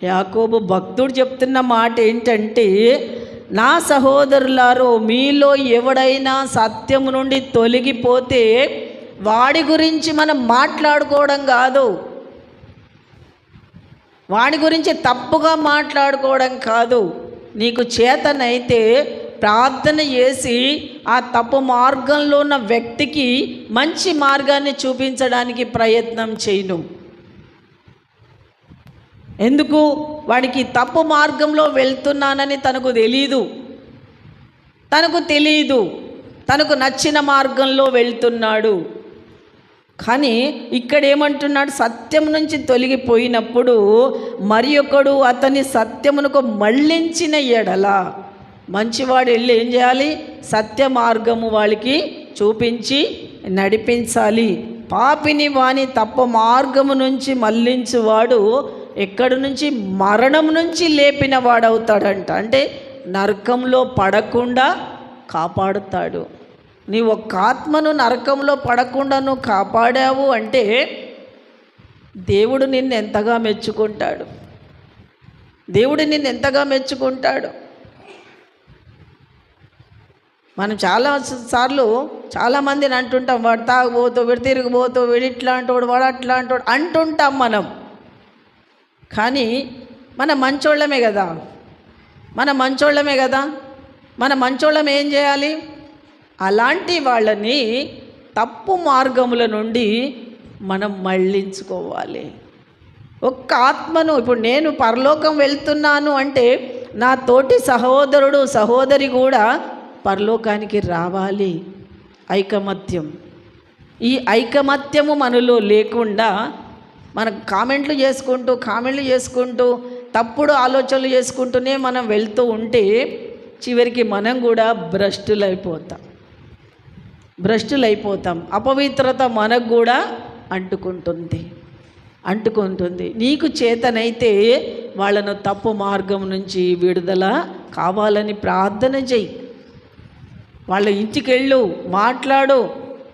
[SPEAKER 1] యాకోబు భక్తుడు చెప్తున్న మాట ఏంటంటే నా సహోదరులారో, మీలో ఎవడైనా సత్యము నుండి తొలగిపోతే వాడి గురించి మనం మాట్లాడుకోవడం కాదు, వాడి గురించి తప్పుగా మాట్లాడుకోవడం కాదు. నీకు చేతనైతే ప్రార్థన చేసి ఆ తప్పు మార్గంలో ఉన్న వ్యక్తికి మంచి మార్గాన్ని చూపించడానికి ప్రయత్నం చేయను. ఎందుకు? వాడికి తప్పు మార్గంలో వెళ్తున్నానని తనకు తెలీదు, తనకు నచ్చిన మార్గంలో వెళ్తున్నాడు. కానీ ఇక్కడ ఏమంటున్నాడు? సత్యం నుంచి తొలగిపోయినప్పుడు మరి ఒకడు అతని సత్యమునకు మళ్ళించిన ఎడల మంచివాడు వెళ్ళి ఏం చేయాలి? సత్య మార్గము వాళ్ళకి చూపించి నడిపించాలి. పాపిని వాని తప్పు మార్గము నుంచి మళ్ళించువాడు ఎక్కడి నుంచి? మరణం నుంచి లేపిన వాడవుతాడంట. అంటే నరకంలో పడకుండా కాపాడుతాడు. నీ ఒక్క ఆత్మను నరకంలో పడకుండా నువ్వు కాపాడావు అంటే దేవుడు నిన్ను ఎంతగా మెచ్చుకుంటాడు, దేవుడు నిన్ను ఎంతగా మెచ్చుకుంటాడు. మనం చాలాసార్లు చాలామందిని అంటుంటాం, వాడు తాగుబోతూ, వీడు తిరిగిపోతూ, వీడు ఇట్లా అంటాడు, వాడు అట్లా అంటాడు అంటుంటాం మనం. కానీ మన మంచోళ్ళమే కదా, మన మంచోళ్ళం ఏం చేయాలి? అలాంటి వాళ్ళని తప్పు మార్గముల నుండి మనం మళ్ళించుకోవాలి. ఒక్క ఆత్మను, ఇప్పుడు నేను పరలోకం వెళ్తున్నాను అంటే నా తోటి సహోదరుడు సహోదరి కూడా పరలోకానికి రావాలి. ఐకమత్యం. ఈ ఐకమత్యము మనలో లేకుండా మనం కామెంట్లు చేసుకుంటూ తప్పుడు ఆలోచనలు చేసుకుంటూనే మనం వెళ్తూ ఉంటే చివరికి మనం కూడా భ్రష్టులైపోతాం. అపవిత్రత మనకు కూడా అంటుకుంటుంది. నీకు చేతనైతే వాళ్ళను తప్పు మార్గం నుంచి విడుదల కావాలని ప్రార్థన చెయ్యి. వాళ్ళ ఇంటికి వెళ్ళు, మాట్లాడు,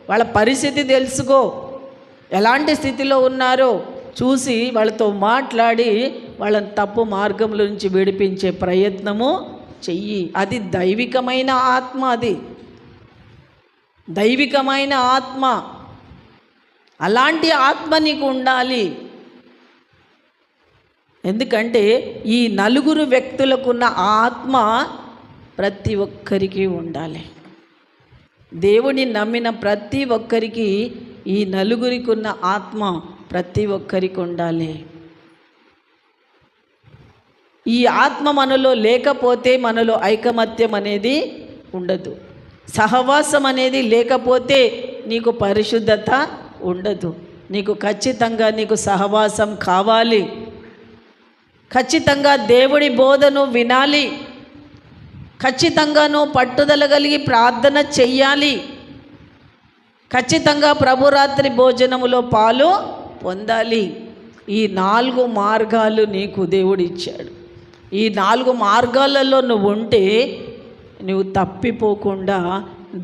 [SPEAKER 1] వాళ్ళ పరిస్థితి తెలుసుకో, ఎలాంటి స్థితిలో ఉన్నారో చూసి వాళ్ళతో మాట్లాడి వాళ్ళని తప్పు మార్గంలో నుంచి విడిపించే ప్రయత్నము చెయ్యి. అది దైవికమైన ఆత్మ. అలాంటి ఆత్మ నీకు ఉండాలి. ఎందుకంటే ఈ నలుగురు వ్యక్తులకున్న ఆత్మ ప్రతి ఒక్కరికి ఉండాలి. దేవుని నమ్మిన ప్రతి ఒక్కరికి ఈ నలుగురికి ఉన్న ఆత్మ ప్రతి ఒక్కరికి ఉండాలి. ఈ ఆత్మ మనలో లేకపోతే మనలో ఐకమత్యం అనేది ఉండదు. సహవాసం అనేది లేకపోతే నీకు పరిశుద్ధత ఉండదు. నీకు ఖచ్చితంగా సహవాసం కావాలి. ఖచ్చితంగా దేవుడి బోధను వినాలి. ఖచ్చితంగా పట్టుదల కలిగి ప్రార్థన చెయ్యాలి. ఖచ్చితంగా ప్రభురాత్రి భోజనములో పాలు పొందాలి. ఈ 4 మార్గాలు నీకు దేవుడు ఇచ్చాడు. ఈ 4 మార్గాలలో నువ్వు ఉంటే నువ్వు తప్పిపోకుండా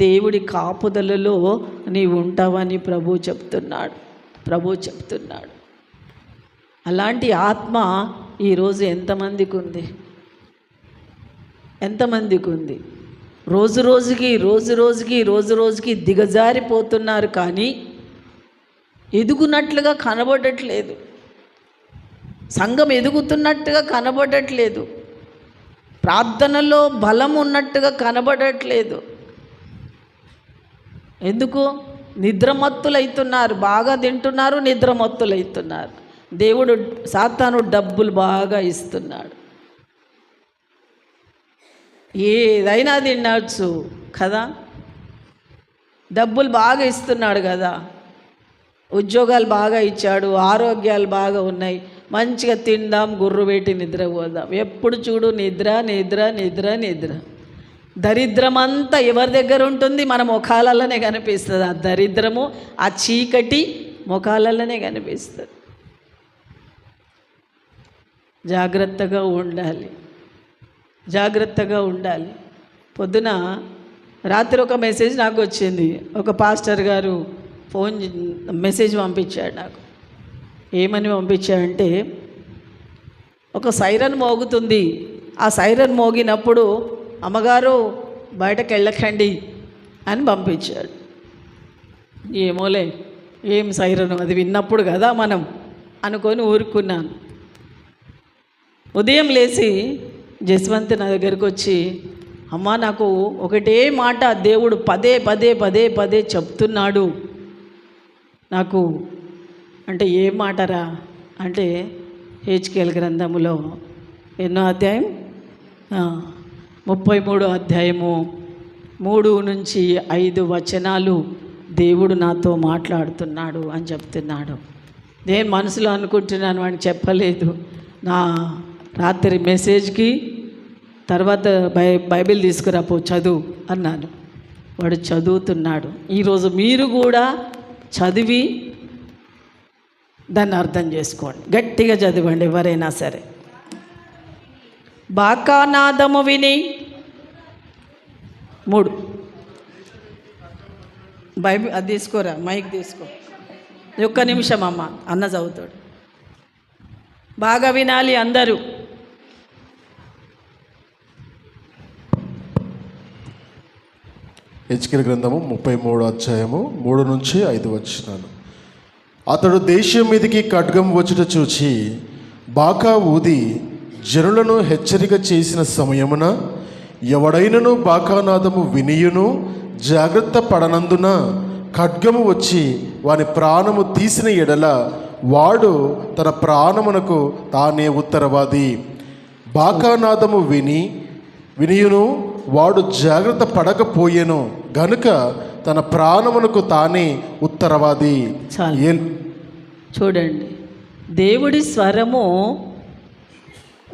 [SPEAKER 1] దేవుడి కాపుదలలో నీవు ఉంటావని ప్రభు చెప్తున్నాడు. అలాంటి ఆత్మ ఈరోజు ఎంతమందికి ఉంది? రోజు రోజుకి దిగజారిపోతున్నారు, కానీ ఎదుగునట్లుగా కనబడట్లేదు. సంఘం ఎదుగుతున్నట్టుగా కనబడట్లేదు. ప్రార్థనలో బలం ఉన్నట్టుగా కనబడట్లేదు. ఎందుకు? నిద్రమత్తులైతున్నారు. బాగా తింటున్నారు, నిద్రమత్తులైతున్నారు. దేవుడు సాతాను డబ్బులు బాగా ఇస్తున్నాడు. ఏదైనా తినచ్చు కదా, డబ్బులు బాగా ఇస్తున్నాడు కదా, ఉద్యోగాలు బాగా ఇచ్చాడు, ఆరోగ్యాలు బాగా ఉన్నాయి, మంచిగా తిందాం, గుర్రు పెట్టి నిద్రపోదాం. ఎప్పుడు చూడు నిద్ర. దరిద్రమంతా ఎవరి దగ్గర ఉంటుంది? మన ముఖాలలోనే కనిపిస్తుంది. ఆ దరిద్రము, ఆ చీకటి ముఖాలలోనే కనిపిస్తుంది. జాగ్రత్తగా ఉండాలి. పొద్దున రాత్రి ఒక మెసేజ్ నాకు వచ్చింది. ఒక పాస్టర్ గారు మెసేజ్ పంపించాడు నాకు. ఏమని పంపించాడంటే, ఒక సైరన్ మోగుతుంది. ఆ సైరన్ మోగినప్పుడు అమ్మగారు బయటకు వెళ్ళకండి అని పంపించాడు. ఏమోలే, ఏం సైరను అది విన్నప్పుడు కదా మనం అనుకొని ఊరుకున్నాను. ఉదయం లేచి జస్వంత్ నా దగ్గరికి వచ్చి, అమ్మా నాకు ఒకటే మాట దేవుడు పదే పదే పదే పదే చెప్తున్నాడు నాకు అంటే, ఏ మాటరా అంటే, హెచ్కేఎల్ గ్రంథములో ఎన్నో అధ్యాయం 33 అధ్యాయము 3 నుంచి 5 వచనాలు దేవుడు నాతో మాట్లాడుతున్నాడు అని చెప్తున్నాడు. నేను మనసులో అనుకుంటున్నాను, వాడిని చెప్పలేదు. నా రాత్రి మెసేజ్కి తర్వాత బైబిల్ తీసుకురాపో చదువు అన్నాను. వాడు చదువుతున్నాడు. ఈరోజు మీరు కూడా చదివి దాన్ని అర్థం చేసుకోండి, గట్టిగా చదవండి ఎవరైనా సరే. బాకానాదము విని 3 బైబిల్ అది తీసుకోరా, మైక్ తీసుకో. ఒక్క నిమిషం అమ్మ, అన్న చదువుతాడు. బాగా వినాలి అందరూ.
[SPEAKER 2] హెచ్కేఎల్ గ్రంథము 33 అధ్యాయము 3 నుంచి 5 వచనాలు. అతడు దేశం మీదికి ఖడ్గం వచ్చుట చూచి బాకా ఊది జనులను హెచ్చరిక చేసిన సమయమున ఎవడైనను బాకానాదము వినియును జాగ్రత్త పడనందున ఖడ్గము వచ్చి వాని ప్రాణము తీసిన ఎడల వాడు తన ప్రాణమునకు తానే ఉత్తరవాది. బాకానాదము వినియును వాడు జాగ్రత్త పడకపోయెను గనుక తన ప్రాణమునకు తానే ఉత్తరవాది.
[SPEAKER 1] చూడండి, దేవుడి స్వరము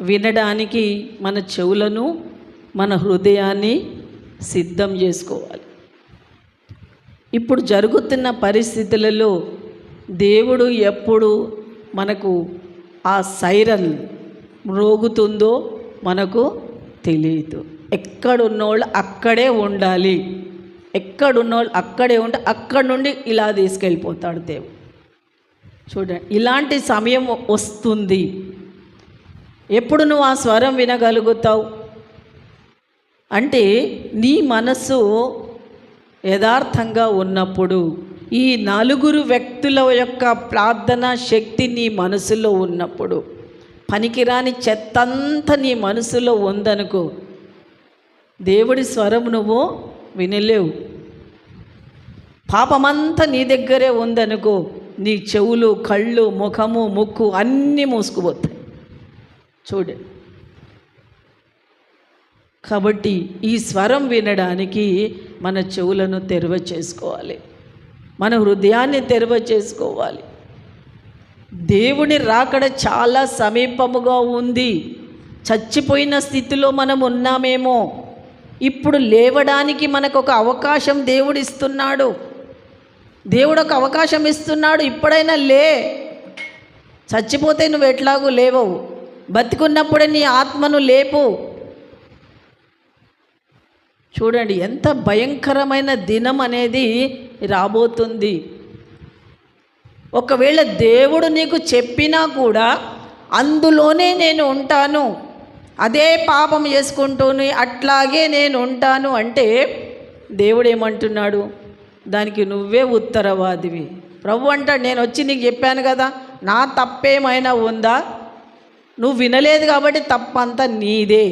[SPEAKER 1] వినడానికి మన చెవులను మన హృదయాన్ని సిద్ధం చేసుకోవాలి. ఇప్పుడు జరుగుతున్న పరిస్థితులలో దేవుడు ఎప్పుడు మనకు ఆ సైరన్ మ్రోగుతుందో మనకు తెలియదు. ఎక్కడున్నోళ్ళు అక్కడే ఉండాలి. ఎక్కడున్నోళ్ళు అక్కడే ఉంటే అక్కడి నుండి ఇలా తీసుకెళ్ళిపోతాడు దేవుడు. చూడండి, ఇలాంటి సమయం వస్తుంది. ఎప్పుడు నువ్వు ఆ స్వరం వినగలుగుతావు అంటే, నీ మనసు యథార్థంగా ఉన్నప్పుడు, ఈ 4 వ్యక్తుల యొక్క ప్రార్థన శక్తి నీ మనసులో ఉన్నప్పుడు, పనికిరాని చెత్తంతా నీ మనసులో ఉందనుకో, దేవుడి స్వరం నువ్వు వినలేవు. పాపమంతా నీ దగ్గరే ఉందనుకో, నీ చెవులు, కళ్ళు, ముఖము, ముక్కు అన్నీ మూసుకుపోతాయి. చూడండి, కాబట్టి ఈ స్వరం వినడానికి మన చెవులను తెరవ చేసుకోవాలి, మన హృదయాన్ని తెరవ చేసుకోవాలి. దేవుని రాకడ చాలా సమీపముగా ఉంది. చచ్చిపోయిన స్థితిలో మనం ఉన్నామేమో, ఇప్పుడు లేవడానికి మనకు ఒక అవకాశం దేవుడు ఇస్తున్నాడు. దేవుడు ఒక అవకాశం ఇస్తున్నాడు. ఇప్పుడైనా లే. చచ్చిపోతే నువ్వు ఎట్లాగూ లేవవు. బతికున్నప్పుడే నీ ఆత్మను లేపు. చూడండి, ఎంత భయంకరమైన దినం అనేది రాబోతుంది. ఒకవేళ దేవుడు నీకు చెప్పినా కూడా అందులోనే నేను ఉంటాను, అదే పాపం చేసుకుంటూనే అట్లాగే నేను ఉంటాను అంటే, దేవుడు ఏమంటున్నాడు? దానికి నువ్వే ఉత్తరవాదివి. ప్రభు అంటాడు, నేను వచ్చి నీకు చెప్పాను కదా, నా తప్పేమైనా ఉందా? నువ్వు వినలేదు కాబట్టి తప్పంతా నీదే.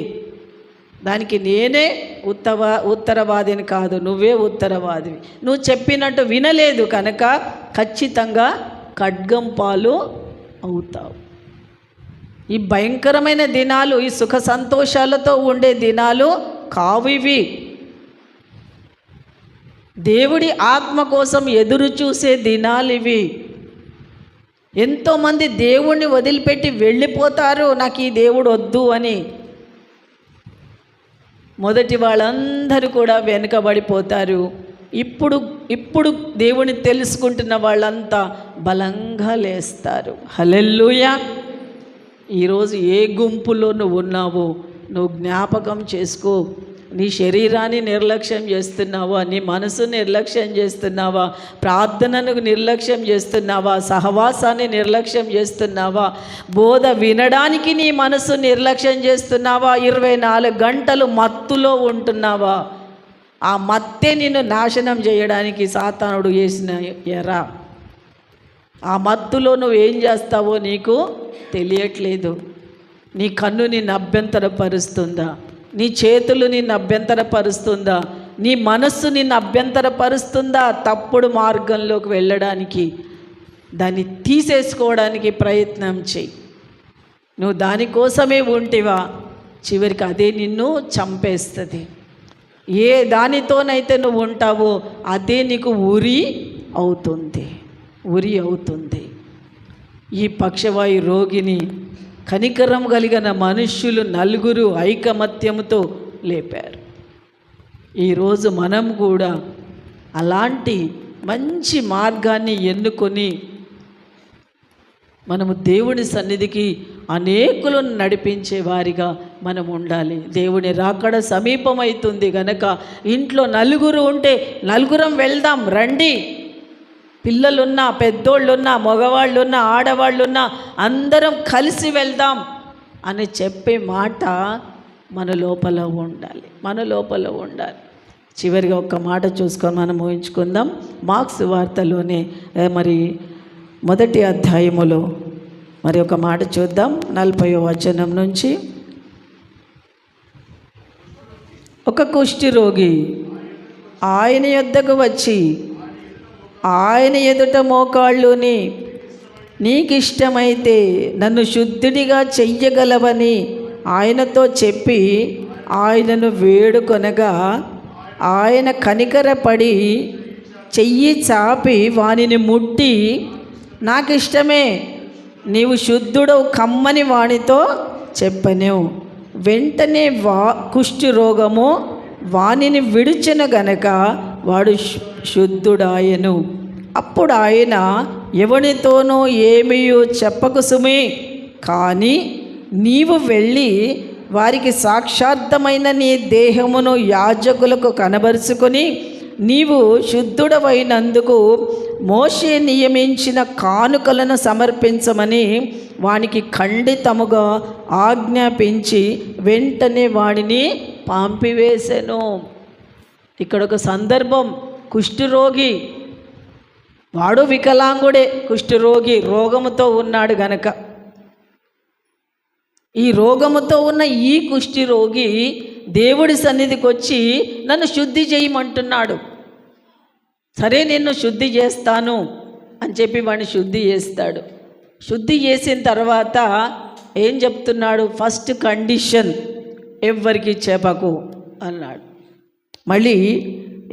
[SPEAKER 1] దానికి నేనే ఉత్తరవాదిని కాదు, నువ్వే ఉత్తరవాదివి. నువ్వు చెప్పినట్టు వినలేదు కనుక ఖచ్చితంగా ఖడ్గం పాలు అవుతావు. ఈ భయంకరమైన దినాలు, ఈ సుఖ సంతోషాలతో ఉండే దినాలు కావు ఇవి. దేవుడి ఆత్మ కోసం ఎదురు చూసే దినాలు ఇవి. ఎంతోమంది దేవుణ్ణి వదిలిపెట్టి వెళ్ళిపోతారు, నాకు ఈ దేవుడు వద్దు అని. మొదటి వాళ్ళందరూ కూడా వెనుకబడిపోతారు. ఇప్పుడు దేవుని తెలుసుకుంటున్న వాళ్ళంతా బలంగా లేస్తారు. హల్లెలూయా. ఈరోజు ఏ గుంపులో నువ్వు ఉన్నావో నువ్వు జ్ఞాపకం చేసుకో. నీ శరీరాన్ని నిర్లక్ష్యం చేస్తున్నావా? నీ మనసు నిర్లక్ష్యం చేస్తున్నావా? ప్రార్థనను నిర్లక్ష్యం చేస్తున్నావా? సహవాసాన్ని నిర్లక్ష్యం చేస్తున్నావా? బోధ వినడానికి నీ మనసు నిర్లక్ష్యం చేస్తున్నావా? 24 గంటలు మత్తులో ఉంటున్నావా? ఆ మత్తే నిన్ను నాశనం చేయడానికి సాతానుడు వేసిన ఎరా. ఆ మత్తులో నువ్వు ఏం చేస్తావో నీకు తెలియట్లేదు. నీ కన్ను నిన్ను అభ్యంతరపరుస్తుందా? నీ చేతులు నిన్ను అభ్యంతరపరుస్తుందా? నీ మనస్సు నిన్ను అభ్యంతరపరుస్తుందా? తప్పుడు మార్గంలోకి వెళ్ళడానికి, దాన్ని తీసేసుకోవడానికి ప్రయత్నం చెయ్యి. నువ్వు దానికోసమే ఉంటివా, చివరికి అదే నిన్ను చంపేస్తుంది. ఏ దానితోనైతే నువ్వు ఉంటావో అదే నీకు ఉరి అవుతుంది. ఈ పక్షవాయు రోగిని కనికరం కలిగిన మనుష్యులు 4 ఐకమత్యముతో లేపారు. ఈరోజు మనం కూడా అలాంటి మంచి మార్గాన్ని ఎన్నుకొని మనము దేవుని సన్నిధికి అనేకులను నడిపించే వారిగా మనం ఉండాలి. దేవుని రాకడ సమీపమవుతుంది గనక ఇంట్లో 4 ఉంటే 4 వెళ్దాం రండి. పిల్లలున్నా, పెద్దోళ్ళున్నా, మగవాళ్ళున్నా, ఆడవాళ్ళున్నా అందరం కలిసి వెళ్దాం అని చెప్పే మాట మన లోపల ఉండాలి. చివరిగా ఒక్క మాట చూసుకొని మనం ఊహించుకుందాం. మార్క్స్ వార్తలోనే మరి 1వ అధ్యాయములో మరి ఒక మాట చూద్దాం. 40వ వచనం నుంచి. ఒక కుష్ఠరోగి ఆయన యొద్దకు వచ్చి ఆయన ఎదుట మోకాళ్ళుని, నీకిష్టమైతే నన్ను శుద్ధుడిగా చెయ్యగలవని ఆయనతో చెప్పి ఆయనను వేడుకొనగా, ఆయన కనికరపడి చెయ్యి చాపి వానిని ముట్టి, నాకిష్టమే, నీవు శుద్ధుడవు కమ్మని వానితో చెప్పెను. వెంటనే కుష్ఠరోగము వానిని విడిచిన గనక వాడు శుద్ధుడాయను. అప్పుడు ఆయన, ఎవనితోనూ ఏమీ చెప్పకు సుమి, కానీ నీవు వెళ్ళి వారికి సాక్షార్థమైన నీ దేహమును యాజకులకు కనబరుచుకొని నీవు శుద్ధుడవైనందుకు మోషే నియమించిన కానుకలను సమర్పించమని వానికి ఖండితముగా ఆజ్ఞాపించి వెంటనే వాడిని పంపివేసెను. ఇక్కడ ఒక సందర్భం. కుష్ఠరోగి, వాడు వికలాంగుడే, కుష్ఠరోగి రోగముతో ఉన్నాడు గనక. ఈ రోగముతో ఉన్న ఈ కుష్ఠరోగి దేవుడి సన్నిధికి వచ్చి నన్ను శుద్ధి చేయమంటున్నాడు. సరే, నిన్ను శుద్ధి చేస్తాను అని చెప్పి వాడిని శుద్ధి చేస్తాడు. శుద్ధి చేసిన తర్వాత ఏం చెప్తున్నాడు? ఫస్ట్ కండిషన్, ఎవ్వరికి చెప్పకు అన్నాడు. మళ్ళీ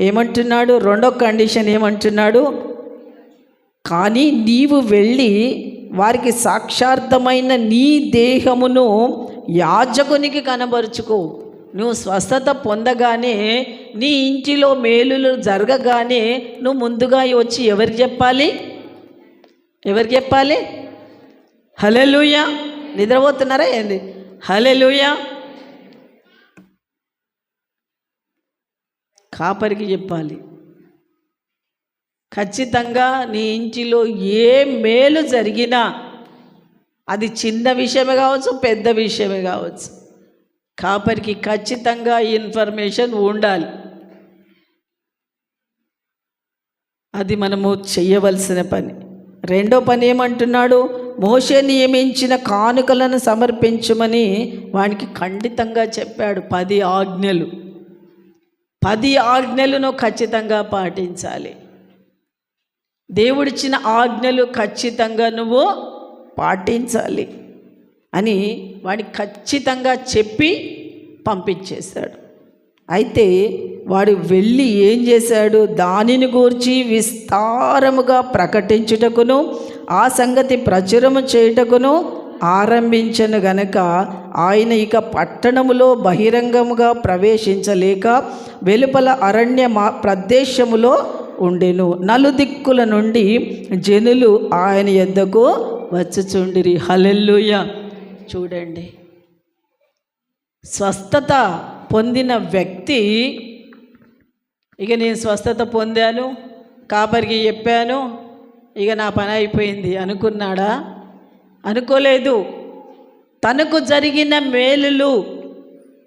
[SPEAKER 1] ఏమంటున్నాడు? 2వ కండిషన్ ఏమంటున్నాడు? కానీ నీవు వెళ్ళి వారికి సాక్షార్థమైన నీ దేహమును యాజకునికి కనబరుచుకో. నువ్వు స్వస్థత పొందగానే, నీ ఇంటిలో మేలులు జరగగానే నువ్వు ముందుగా వచ్చి ఎవరికి చెప్పాలి? హల్లెలూయా. నిద్రపోతున్నారా ఏంది? హల్లెలూయా. కాపరికి చెప్పాలి. ఖచ్చితంగా నీ ఇంటిలో ఏ మేలు జరిగినా, అది చిన్న విషయమే కావచ్చు, పెద్ద విషయమే కావచ్చు, కాపరికి ఖచ్చితంగా ఇన్ఫర్మేషన్ ఉండాలి. అది మనము చెయ్యవలసిన పని. 2వ పని ఏమంటున్నాడు? మోషే నియమించిన కానుకలను సమర్పించమని వానికి ఖండితంగా చెప్పాడు. 10 ఆజ్ఞలు. 10 ఆజ్ఞలను ఖచ్చితంగా పాటించాలి. దేవుడిచ్చిన ఆజ్ఞలు ఖచ్చితంగా నువ్వు పాటించాలి అని వాడికి ఖచ్చితంగా చెప్పి పంపించేశాడు. అయితే వాడు వెళ్ళి ఏం చేశాడు? దానిని గూర్చి విస్తారముగా ప్రకటించుటకును ఆ సంగతి ప్రచురము చేయుటకును ఆరంభించను గనక ఆయన ఇక పట్టణములో బహిరంగముగా ప్రవేశించలేక వెలుపల అరణ్య ప్రదేశములో ఉండెను. నలుదిక్కుల నుండి జనులు ఆయన యొద్దకు వచ్చుచుండిరి. హల్లెలూయా. చూడండి, స్వస్థత పొందిన వ్యక్తి ఇక నేను స్వస్థత పొందాను, కాపరికి చెప్పాను, ఇక నా పని అయిపోయింది అనుకున్నాడా? అనుకోలేదు. తనకు జరిగిన మేలులు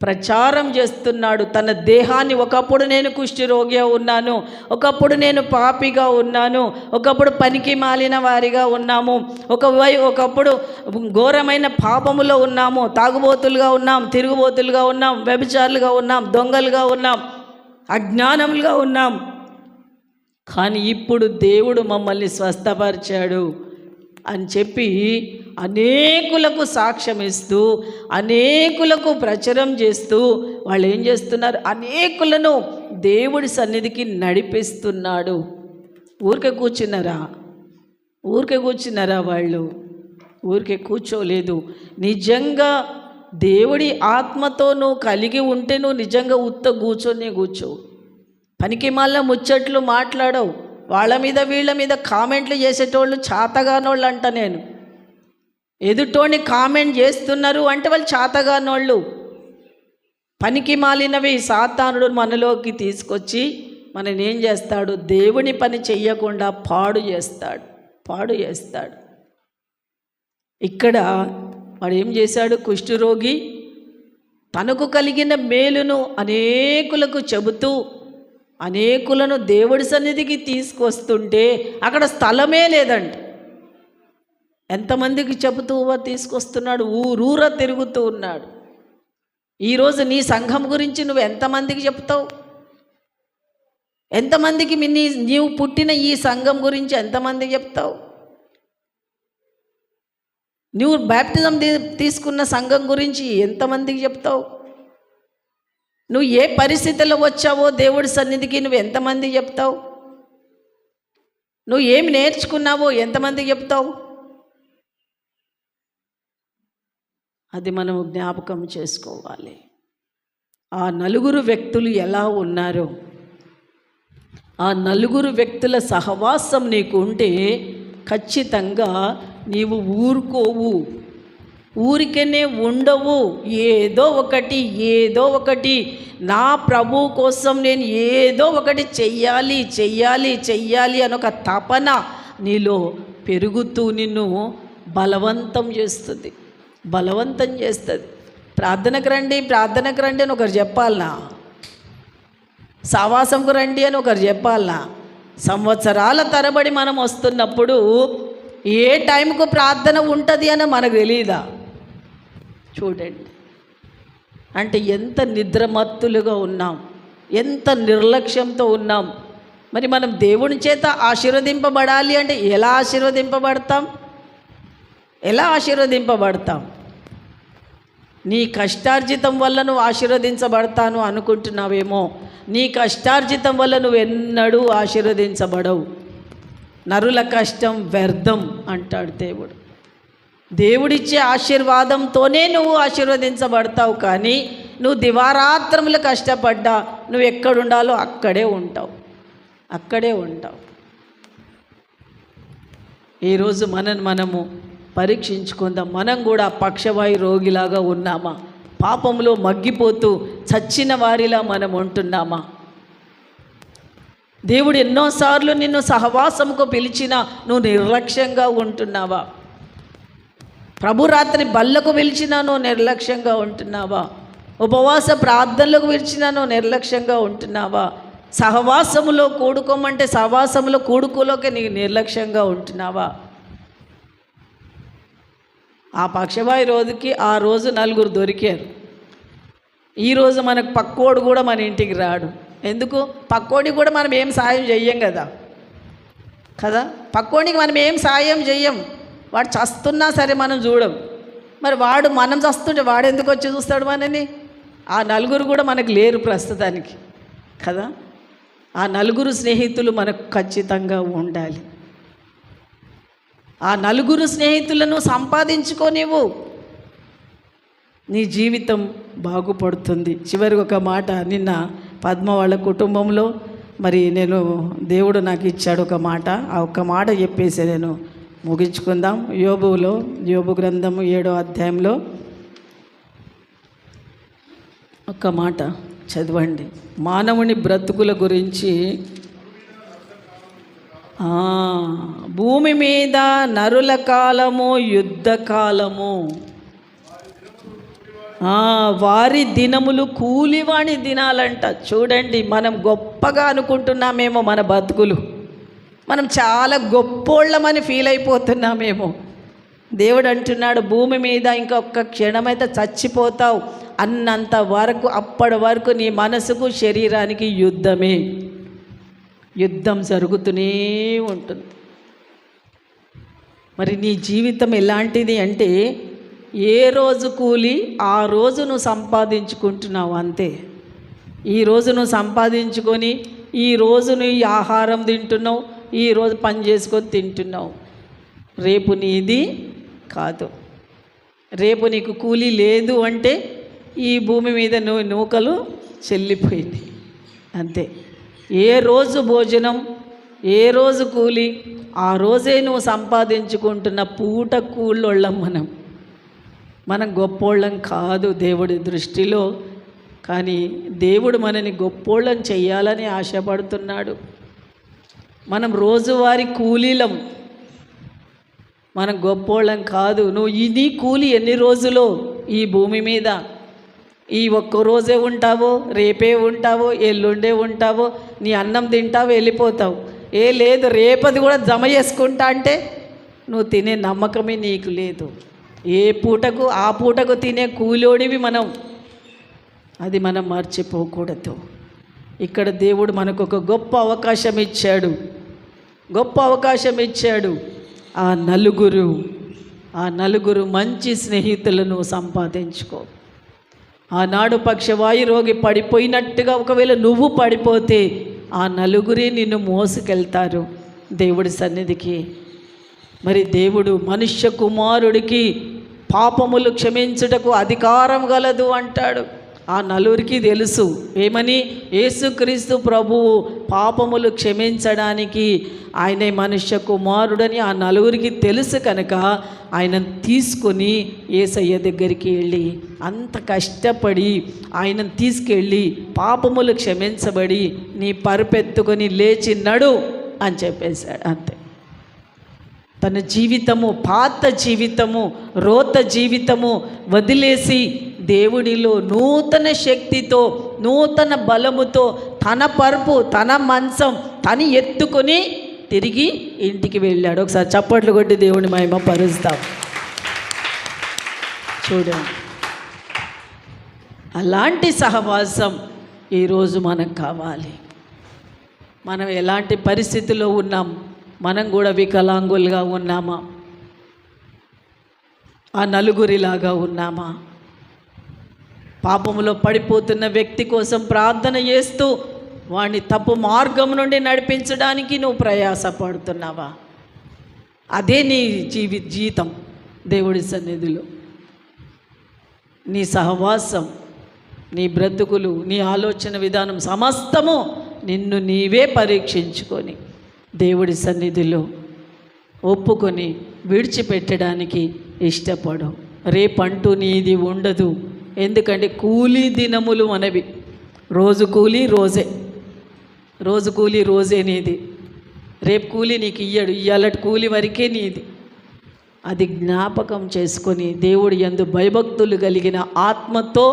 [SPEAKER 1] ప్రచారం చేస్తున్నాడు. తన దేహాన్ని, ఒకప్పుడు నేను కుష్ఠరోగిగా ఉన్నాను, ఒకప్పుడు నేను పాపిగా ఉన్నాను, ఒకప్పుడు పనికి మాలిన వారిగా ఉన్నాము, ఒకప్పుడు ఘోరమైన పాపములో ఉన్నాము, తాగుబోతులుగా ఉన్నాం, తిరుగుబోతులుగా ఉన్నాం, వ్యభిచారులుగా ఉన్నాం, దొంగలుగా ఉన్నాం, అజ్ఞానములుగా ఉన్నాం. కానీ ఇప్పుడు దేవుడు మమ్మల్ని స్వస్థపరిచాడు అని చెప్పి అనేకులకు సాక్ష్యం ఇస్తూ, అనేకులకు ప్రచారం చేస్తూ వాళ్ళు ఏం చేస్తున్నారు? అనేకులను దేవుడి సన్నిధికి నడిపిస్తున్నాడు. ఊరికే కూర్చున్నారా వాళ్ళు? ఊరికే కూర్చోలేదు. నిజంగా దేవుడి ఆత్మతో నువ్వు కలిగి ఉంటే నువ్వు నిజంగా కూర్చో. పనికి మళ్ళా ముచ్చట్లు మాట్లాడవు. వాళ్ళ మీద వీళ్ళ మీద కామెంట్లు చేసేటోళ్ళు చాతగానోళ్ళు అంట. నేను ఎదుటోని కామెంట్ చేస్తున్నారు అంటే వాళ్ళు చాతగానోళ్ళు. పనికి మాలినవి సాతానుడు మనలోకి తీసుకొచ్చి మనని ఏం చేస్తాడు? దేవుని పని చెయ్యకుండా పాడు చేస్తాడు. ఇక్కడ వాడు ఏం చేశాడు? కుష్ఠరోగి తనకు కలిగిన మేలును అనేకులకు చెబుతూ అనేకులను దేవుడి సన్నిధికి తీసుకొస్తుంటే అక్కడ స్థలమే లేదంట. ఎంతమందికి చెబుతూ తీసుకొస్తున్నాడు? ఊరూరా తిరుగుతూ ఉన్నాడు. ఈరోజు నీ సంఘం గురించి నువ్వు ఎంతమందికి చెప్తావు? ఎంతమందికి నీవు పుట్టిన ఈ సంఘం గురించి ఎంతమందికి చెప్తావు? నువ్వు బాప్టిజం తీసుకున్న సంఘం గురించి ఎంతమందికి చెప్తావు? నువ్వు ఏ పరిస్థితిలో వచ్చావో దేవుడి సన్నిధికి నువ్వు ఎంతమందికి చెప్తావు? నువ్వు ఏమి నేర్చుకున్నావో ఎంతమందికి చెప్తావు? అది మనం జ్ఞాపకం చేసుకోవాలి. ఆ నలుగురు వ్యక్తులు ఎలా ఉన్నారో, ఆ నలుగురు వ్యక్తుల సహవాసం నీకు ఉంటే ఖచ్చితంగా నీవు ఊరుకోవు, ఊరికనే ఉండవు. ఏదో ఒకటి నా ప్రభు కోసం నేను ఏదో ఒకటి చెయ్యాలి అని ఒక తపన నీలో పెరుగుతూ నిన్ను బలవంతం చేస్తుంది. ప్రార్థనకు రండి అని ఒకరు చెప్పాలనా? సావాసంకు రండి అని ఒకరు చెప్పాలనా? సంవత్సరాల తరబడి మనం వస్తున్నప్పుడు ఏ టైంకు ప్రార్థన ఉంటుంది అని మనకు తెలియదా? చూడండి, అంటే ఎంత నిద్రమత్తులుగా ఉన్నాం, ఎంత నిర్లక్ష్యంతో ఉన్నాం. మరి మనం దేవుని చేత ఆశీర్వదింపబడాలి అంటే ఎలా ఆశీర్వదింపబడతాం? నీ కష్టార్జితం వల్ల నువ్వు ఆశీర్వదించబడతాను అనుకుంటున్నావేమో. నీ కష్టార్జితం వల్ల నువ్వు ఎన్నడూ ఆశీర్వదించబడవు. నరుల కష్టం వ్యర్థం అంటాడు దేవుడు. దేవుడిచ్చే ఆశీర్వాదంతోనే నువ్వు ఆశీర్వదించబడతావు. కానీ నువ్వు దివారాత్రములు కష్టపడ్డా నువ్వు ఎక్కడుండాలో అక్కడే ఉంటావు. ఈరోజు మనము పరీక్షించుకుందాం. మనం కూడా పక్షవాయు రోగిలాగా ఉన్నామా? పాపంలో మగ్గిపోతూ చచ్చిన వారిలా మనం ఉంటున్నామా? దేవుడు ఎన్నోసార్లు నిన్ను సహవాసముకు పిలిచినా నువ్వు నిర్లక్ష్యంగా ఉంటున్నావా? ప్రభు రాత్రి బల్లకు పిలిచినా నువ్వు నిర్లక్ష్యంగా ఉంటున్నావా? ఉపవాస ప్రార్థనలకు పిలిచినా నువ్వు నిర్లక్ష్యంగా ఉంటున్నావా? సహవాసములో కూడుకోమంటే సహవాసములో కూడుకోలోకి నీకు నిర్లక్ష్యంగా ఉంటున్నావా? ఆ పక్షవాయు రోజుకి ఆ రోజు నలుగురు దొరికారు. ఈరోజు మనకు పక్కోడు కూడా మన ఇంటికి రాడు. ఎందుకు? పక్కోడికి కూడా మనం ఏం సాయం చెయ్యం కదా. పక్కోడికి మనం ఏం సాయం చెయ్యం. వాడు చస్తున్నా సరే మనం చూడం. మరి వాడు మనం చస్తుంటే వాడు ఎందుకు వచ్చి చూస్తాడు మనని? ఆ నలుగురు కూడా మనకు లేరు ప్రస్తుతానికి కదా. ఆ నలుగురు స్నేహితులు మనకు ఖచ్చితంగా ఉండాలి. ఆ నలుగురు స్నేహితులను సంపాదించుకోనివ్వు, నీ జీవితం బాగుపడుతుంది. చివరికి ఒక మాట, నిన్న పద్మ వాళ్ళ కుటుంబంలో మరి దేవుడు నాకు ఇచ్చాడు ఒక మాట. ఆ ఒక్క మాట చెప్పేసి నేను ముగించుకుందాం. యోబు గ్రంథము 7వ అధ్యాయంలో ఒక్క మాట చదవండి. మానవుని బ్రతుకుల గురించి. భూమి మీద నరుల కాలము యుద్ధ కాలము, వారి దినములు కూలివాణి దినాలంట. చూడండి, మనం గొప్పగా అనుకుంటున్నామేమో మన బతుకులు, మనం చాలా గొప్పోళ్ళమని ఫీల్ అయిపోతున్నామేమో. దేవుడు అంటున్నాడు, భూమి మీద ఇంకొక క్షణమైతే చచ్చిపోతావు అన్నంత వరకు, అప్పటి వరకు నీ మనసుకు శరీరానికి యుద్ధమే, యుద్ధం జరుగుతూనే ఉంటుంది. మరి నీ జీవితం ఎలాంటిది అంటే, ఏ రోజు కూలి ఆ రోజు నువ్వు సంపాదించుకుంటున్నావు అంతే. ఈరోజు నువ్వు సంపాదించుకొని ఈరోజు నువ్వు ఆహారం తింటున్నావు, ఈరోజు పని చేసుకొని తింటున్నావు. రేపు నీది కాదు. రేపు నీకు కూలీ లేదు అంటే ఈ భూమి మీద నూకలు చెల్లిపోయింది అంతే. ఏ రోజు భోజనం, ఏ రోజు కూలి ఆ రోజే నువ్వు సంపాదించుకుంటున్న పూట కూళ్ళోళ్ళం మనం గొప్పోళ్ళం కాదు దేవుడి దృష్టిలో. కానీ దేవుడు మనని గొప్పోళ్ళం చెయ్యాలని ఆశపడుతున్నాడు. మనం రోజువారీ కూలీలం, మనం గొప్పోళ్ళం కాదు. నువ్వు ఇది కూలి ఎన్ని రోజులో ఈ భూమి మీద, ఈ ఒక్క రోజే ఉంటావో, రేపే ఉంటావో, ఎల్లుండే ఉంటావో, నీ అన్నం తింటావో వెళ్ళిపోతావు. లేదు రేపది కూడా జమ చేసుకుంటా అంటే నువ్వు తినే నమ్మకమే నీకు లేదు. ఏ పూటకు ఆ పూటకు తినే కూలోడివి మనం. అది మనం మర్చిపోకూడదు. ఇక్కడ దేవుడు మనకు ఒక గొప్ప అవకాశం ఇచ్చాడు, గొప్ప అవకాశం ఇచ్చాడు. ఆ నలుగురు మంచి స్నేహితులను సంపాదించుకో. ఆనాడు పక్షవాయు రోగి పడిపోయినట్టుగా ఒకవేళ నువ్వు పడిపోతే ఆ నలుగురే నిన్ను మోసుకెళ్తారు దేవుడి సన్నిధికి. మరి దేవుడు మనుష్య కుమారుడికి పాపములు క్షమించుటకు అధికారం గలదు అంటాడు. ఆ నలుగురికి తెలుసు ఏమని, యేసుక్రీస్తు ప్రభువు పాపములు క్షమించడానికి ఆయనే మనుష్య కుమారుడని ఆ నలుగురికి తెలుసు కనుక ఆయనను తీసుకొని యేసయ్య దగ్గరికి వెళ్ళి అంత కష్టపడి ఆయనను తీసుకెళ్ళి పాపములు క్షమించబడి నీ పరుపెత్తుకొని లేచి నడు అని చెప్పేశాడు అంతే. తన జీవితము, పాత జీవితము, రోత జీవితము వదిలేసి దేవుడిలో నూతన శక్తితో, నూతన బలముతో తన పరుపు, తన మంచం తను ఎత్తుకొని తిరిగి ఇంటికి వెళ్ళాడు. ఒకసారి చప్పట్లు కొట్టి దేవుని మహిమ పరుస్తాం. చూడండి, అలాంటి సహవాసం ఈరోజు మనకు కావాలి. మనం ఎలాంటి పరిస్థితుల్లో ఉన్నాం? మనం కూడా వికలాంగులుగా ఉన్నామా? ఆ నలుగురిలాగా ఉన్నామా? పాపములో పడిపోతున్న వ్యక్తి కోసం ప్రార్థన చేస్తూ వాడిని తప్పు మార్గం నుండి నడిపించడానికి నువ్వు ప్రయాసపడుతున్నావా? అదే నీ జీవితం దేవుడి సన్నిధిలో. నీ సహవాసం, నీ బ్రతుకులు, నీ ఆలోచన విధానం సమస్తము నిన్ను నీవే పరీక్షించుకొని దేవుడి సన్నిధిలో ఒప్పుకొని విడిచిపెట్టడానికి ఇష్టపడు. రేపంటూ నీది ఉండదు. ఎందుకంటే కూలీ దినములు మనవి. రోజు కూలీ రోజే, రోజు కూలీ రోజే నీది. రేపు కూలీ నీకు ఇయ్యడు, ఇయ్యాలటి కూలీ వరకే నీది. అది జ్ఞాపకం చేసుకొని దేవుడి యందు భయభక్తులు కలిగిన ఆత్మతో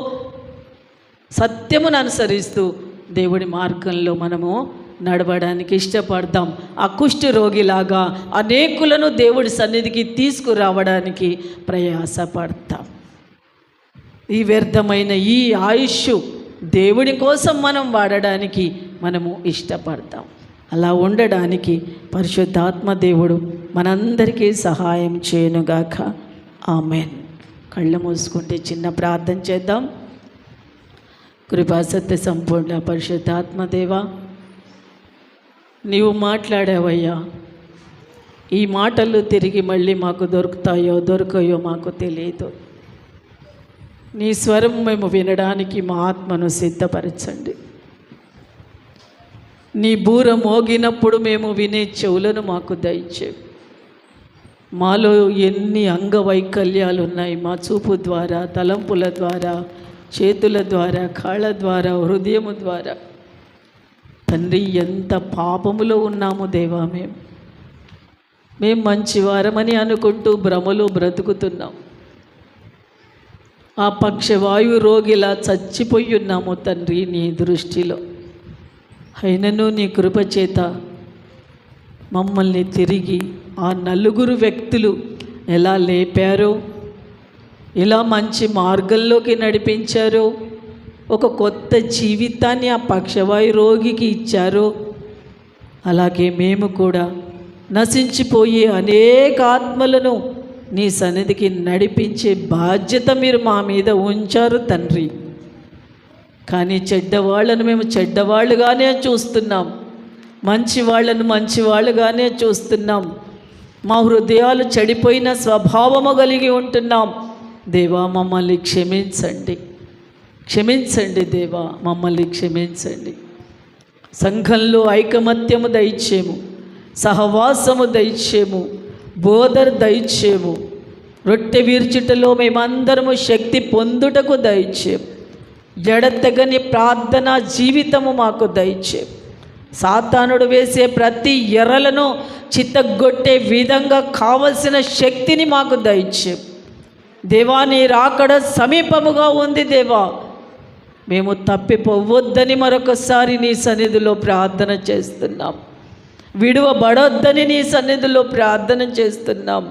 [SPEAKER 1] సత్యమును అనుసరిస్తూ దేవుడి మార్గంలో మనము నడవడానికి ఇష్టపడతాం. ఆ కుష్ఠ రోగిలాగా అనేకులను దేవుడి సన్నిధికి తీసుకురావడానికి ప్రయాసపడతాం. ఈ వ్యర్థమైన ఈ ఆయుష్ దేవుడి కోసం మనం వాడడానికి మనము ఇష్టపడతాం. అలా ఉండడానికి పరిశుద్ధాత్మ దేవుడు మనందరికీ సహాయం చేయనుగాక. ఆమెన్. కళ్ళు మూసుకుంటే చిన్న ప్రార్థన చేద్దాం. కృపా సత్య సంపూర్ణ పరిశుద్ధాత్మ దేవా, నీవు మాట్లాడావయ్యా. ఈ మాటలు తిరిగి మళ్ళీ మాకు దొరకయో మాకు తెలియదు. నీ స్వరం మేము వినడానికి మా ఆత్మను సిద్ధపరచండి. నీ బూర మోగినప్పుడు మేము వినే చెవులను మాకు దయచేయి. మాలో ఎన్ని అంగవైకల్యాలు ఉన్నాయి, మా చూపు ద్వారా, తలంపుల ద్వారా, చేతుల ద్వారా, కాళ్ళ ద్వారా, హృదయము ద్వారా. తండ్రి, ఎంత పాపములో ఉన్నాము దేవా. మేము మంచివారమని అనుకుంటూ భ్రమలో బ్రతుకుతున్నాం. ఆ పక్షవాయు రోగిలా చచ్చిపోయి ఉన్నాము తండ్రి నీ దృష్టిలో. అయినను నీ కృపచేత మమ్మల్ని తిరిగి ఆ నలుగురు వ్యక్తులు ఎలా లేపారో, ఎలా మంచి మార్గంలోకి నడిపించారో, ఒక కొత్త జీవితాన్ని ఆ పక్షవాయు రోగికి ఇచ్చారో, అలాగే మేము కూడా నశించిపోయే అనేక ఆత్మలను నీ సన్నిధికి నడిపించే బాధ్యత మీరు మా మీద ఉంచారు తండ్రి. కానీ చెడ్డవాళ్ళను మేము చెడ్డవాళ్ళుగానే చూస్తున్నాం, మంచివాళ్ళను మంచివాళ్ళుగానే చూస్తున్నాం. మా హృదయాలు చెడిపోయిన స్వభావము కలిగి ఉంటున్నాం. దేవా, మమ్మల్ని క్షమించండి, క్షమించండి దేవా, మమ్మల్ని క్షమించండి. సంఘంలో ఐకమత్యము దయచేము, సహవాసము దయచేము, బోధన దయచేము. రొట్టె వీర్చుటలో మేమందరము శక్తి పొందుటకు దయచేము. ఎడతెగని ప్రార్థన జీవితము మాకు దయచేము. సాతానుడు వేసే ప్రతి ఎర్రలను చిత్తగొట్టే విధంగా కావలసిన శక్తిని మాకు దయచేము. దేవా, నీ రాకడ సమీపముగా ఉంది దేవా. మేము తప్పిపోవద్దని మరొకసారి నీ సన్నిధిలో ప్రార్థన చేస్తున్నాం. విడువబడొద్దని నీ సన్నిధిలో ప్రార్థన చేస్తున్నాం.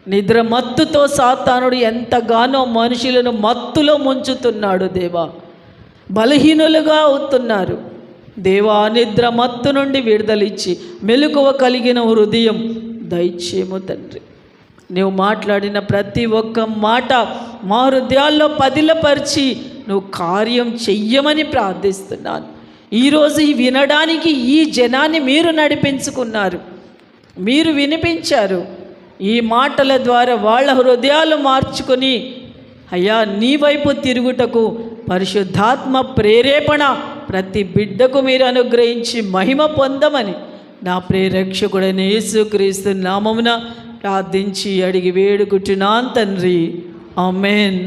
[SPEAKER 1] నిద్ర మత్తుతో సాతానుడు ఎంతగానో మనుషులను మత్తులో ముంచుతున్నాడు దేవా. బలహీనులుగా అవుతున్నారు దేవా. నిద్ర మత్తు నుండి విడుదలిచ్చి మెలకువ కలిగిన హృదయం దయచేము తండ్రి. నువ్వు మాట్లాడిన ప్రతి ఒక్క మాట మా హృదయాల్లో పదిలపరిచి నువ్వు కార్యం చెయ్యమని ప్రార్థిస్తున్నాను. ఈరోజు ఈ వినడానికి ఈ జనాన్ని మీరు నడిపించుకున్నారు, మీరు వినిపించారు. ఈ మాటల ద్వారా వాళ్ళ హృదయాలు మార్చుకొని అయ్యా నీ వైపు తిరుగుటకు పరిశుద్ధాత్మ ప్రేరేపణ ప్రతి బిడ్డకు మీరు అనుగ్రహించి మహిమ పొందమని నా ప్రేరక్షకుడైన యేసుక్రీస్తు నామమున ప్రార్థించి అడిగి వేడుకుంటున్నాను తండ్రి. ఆమేన్.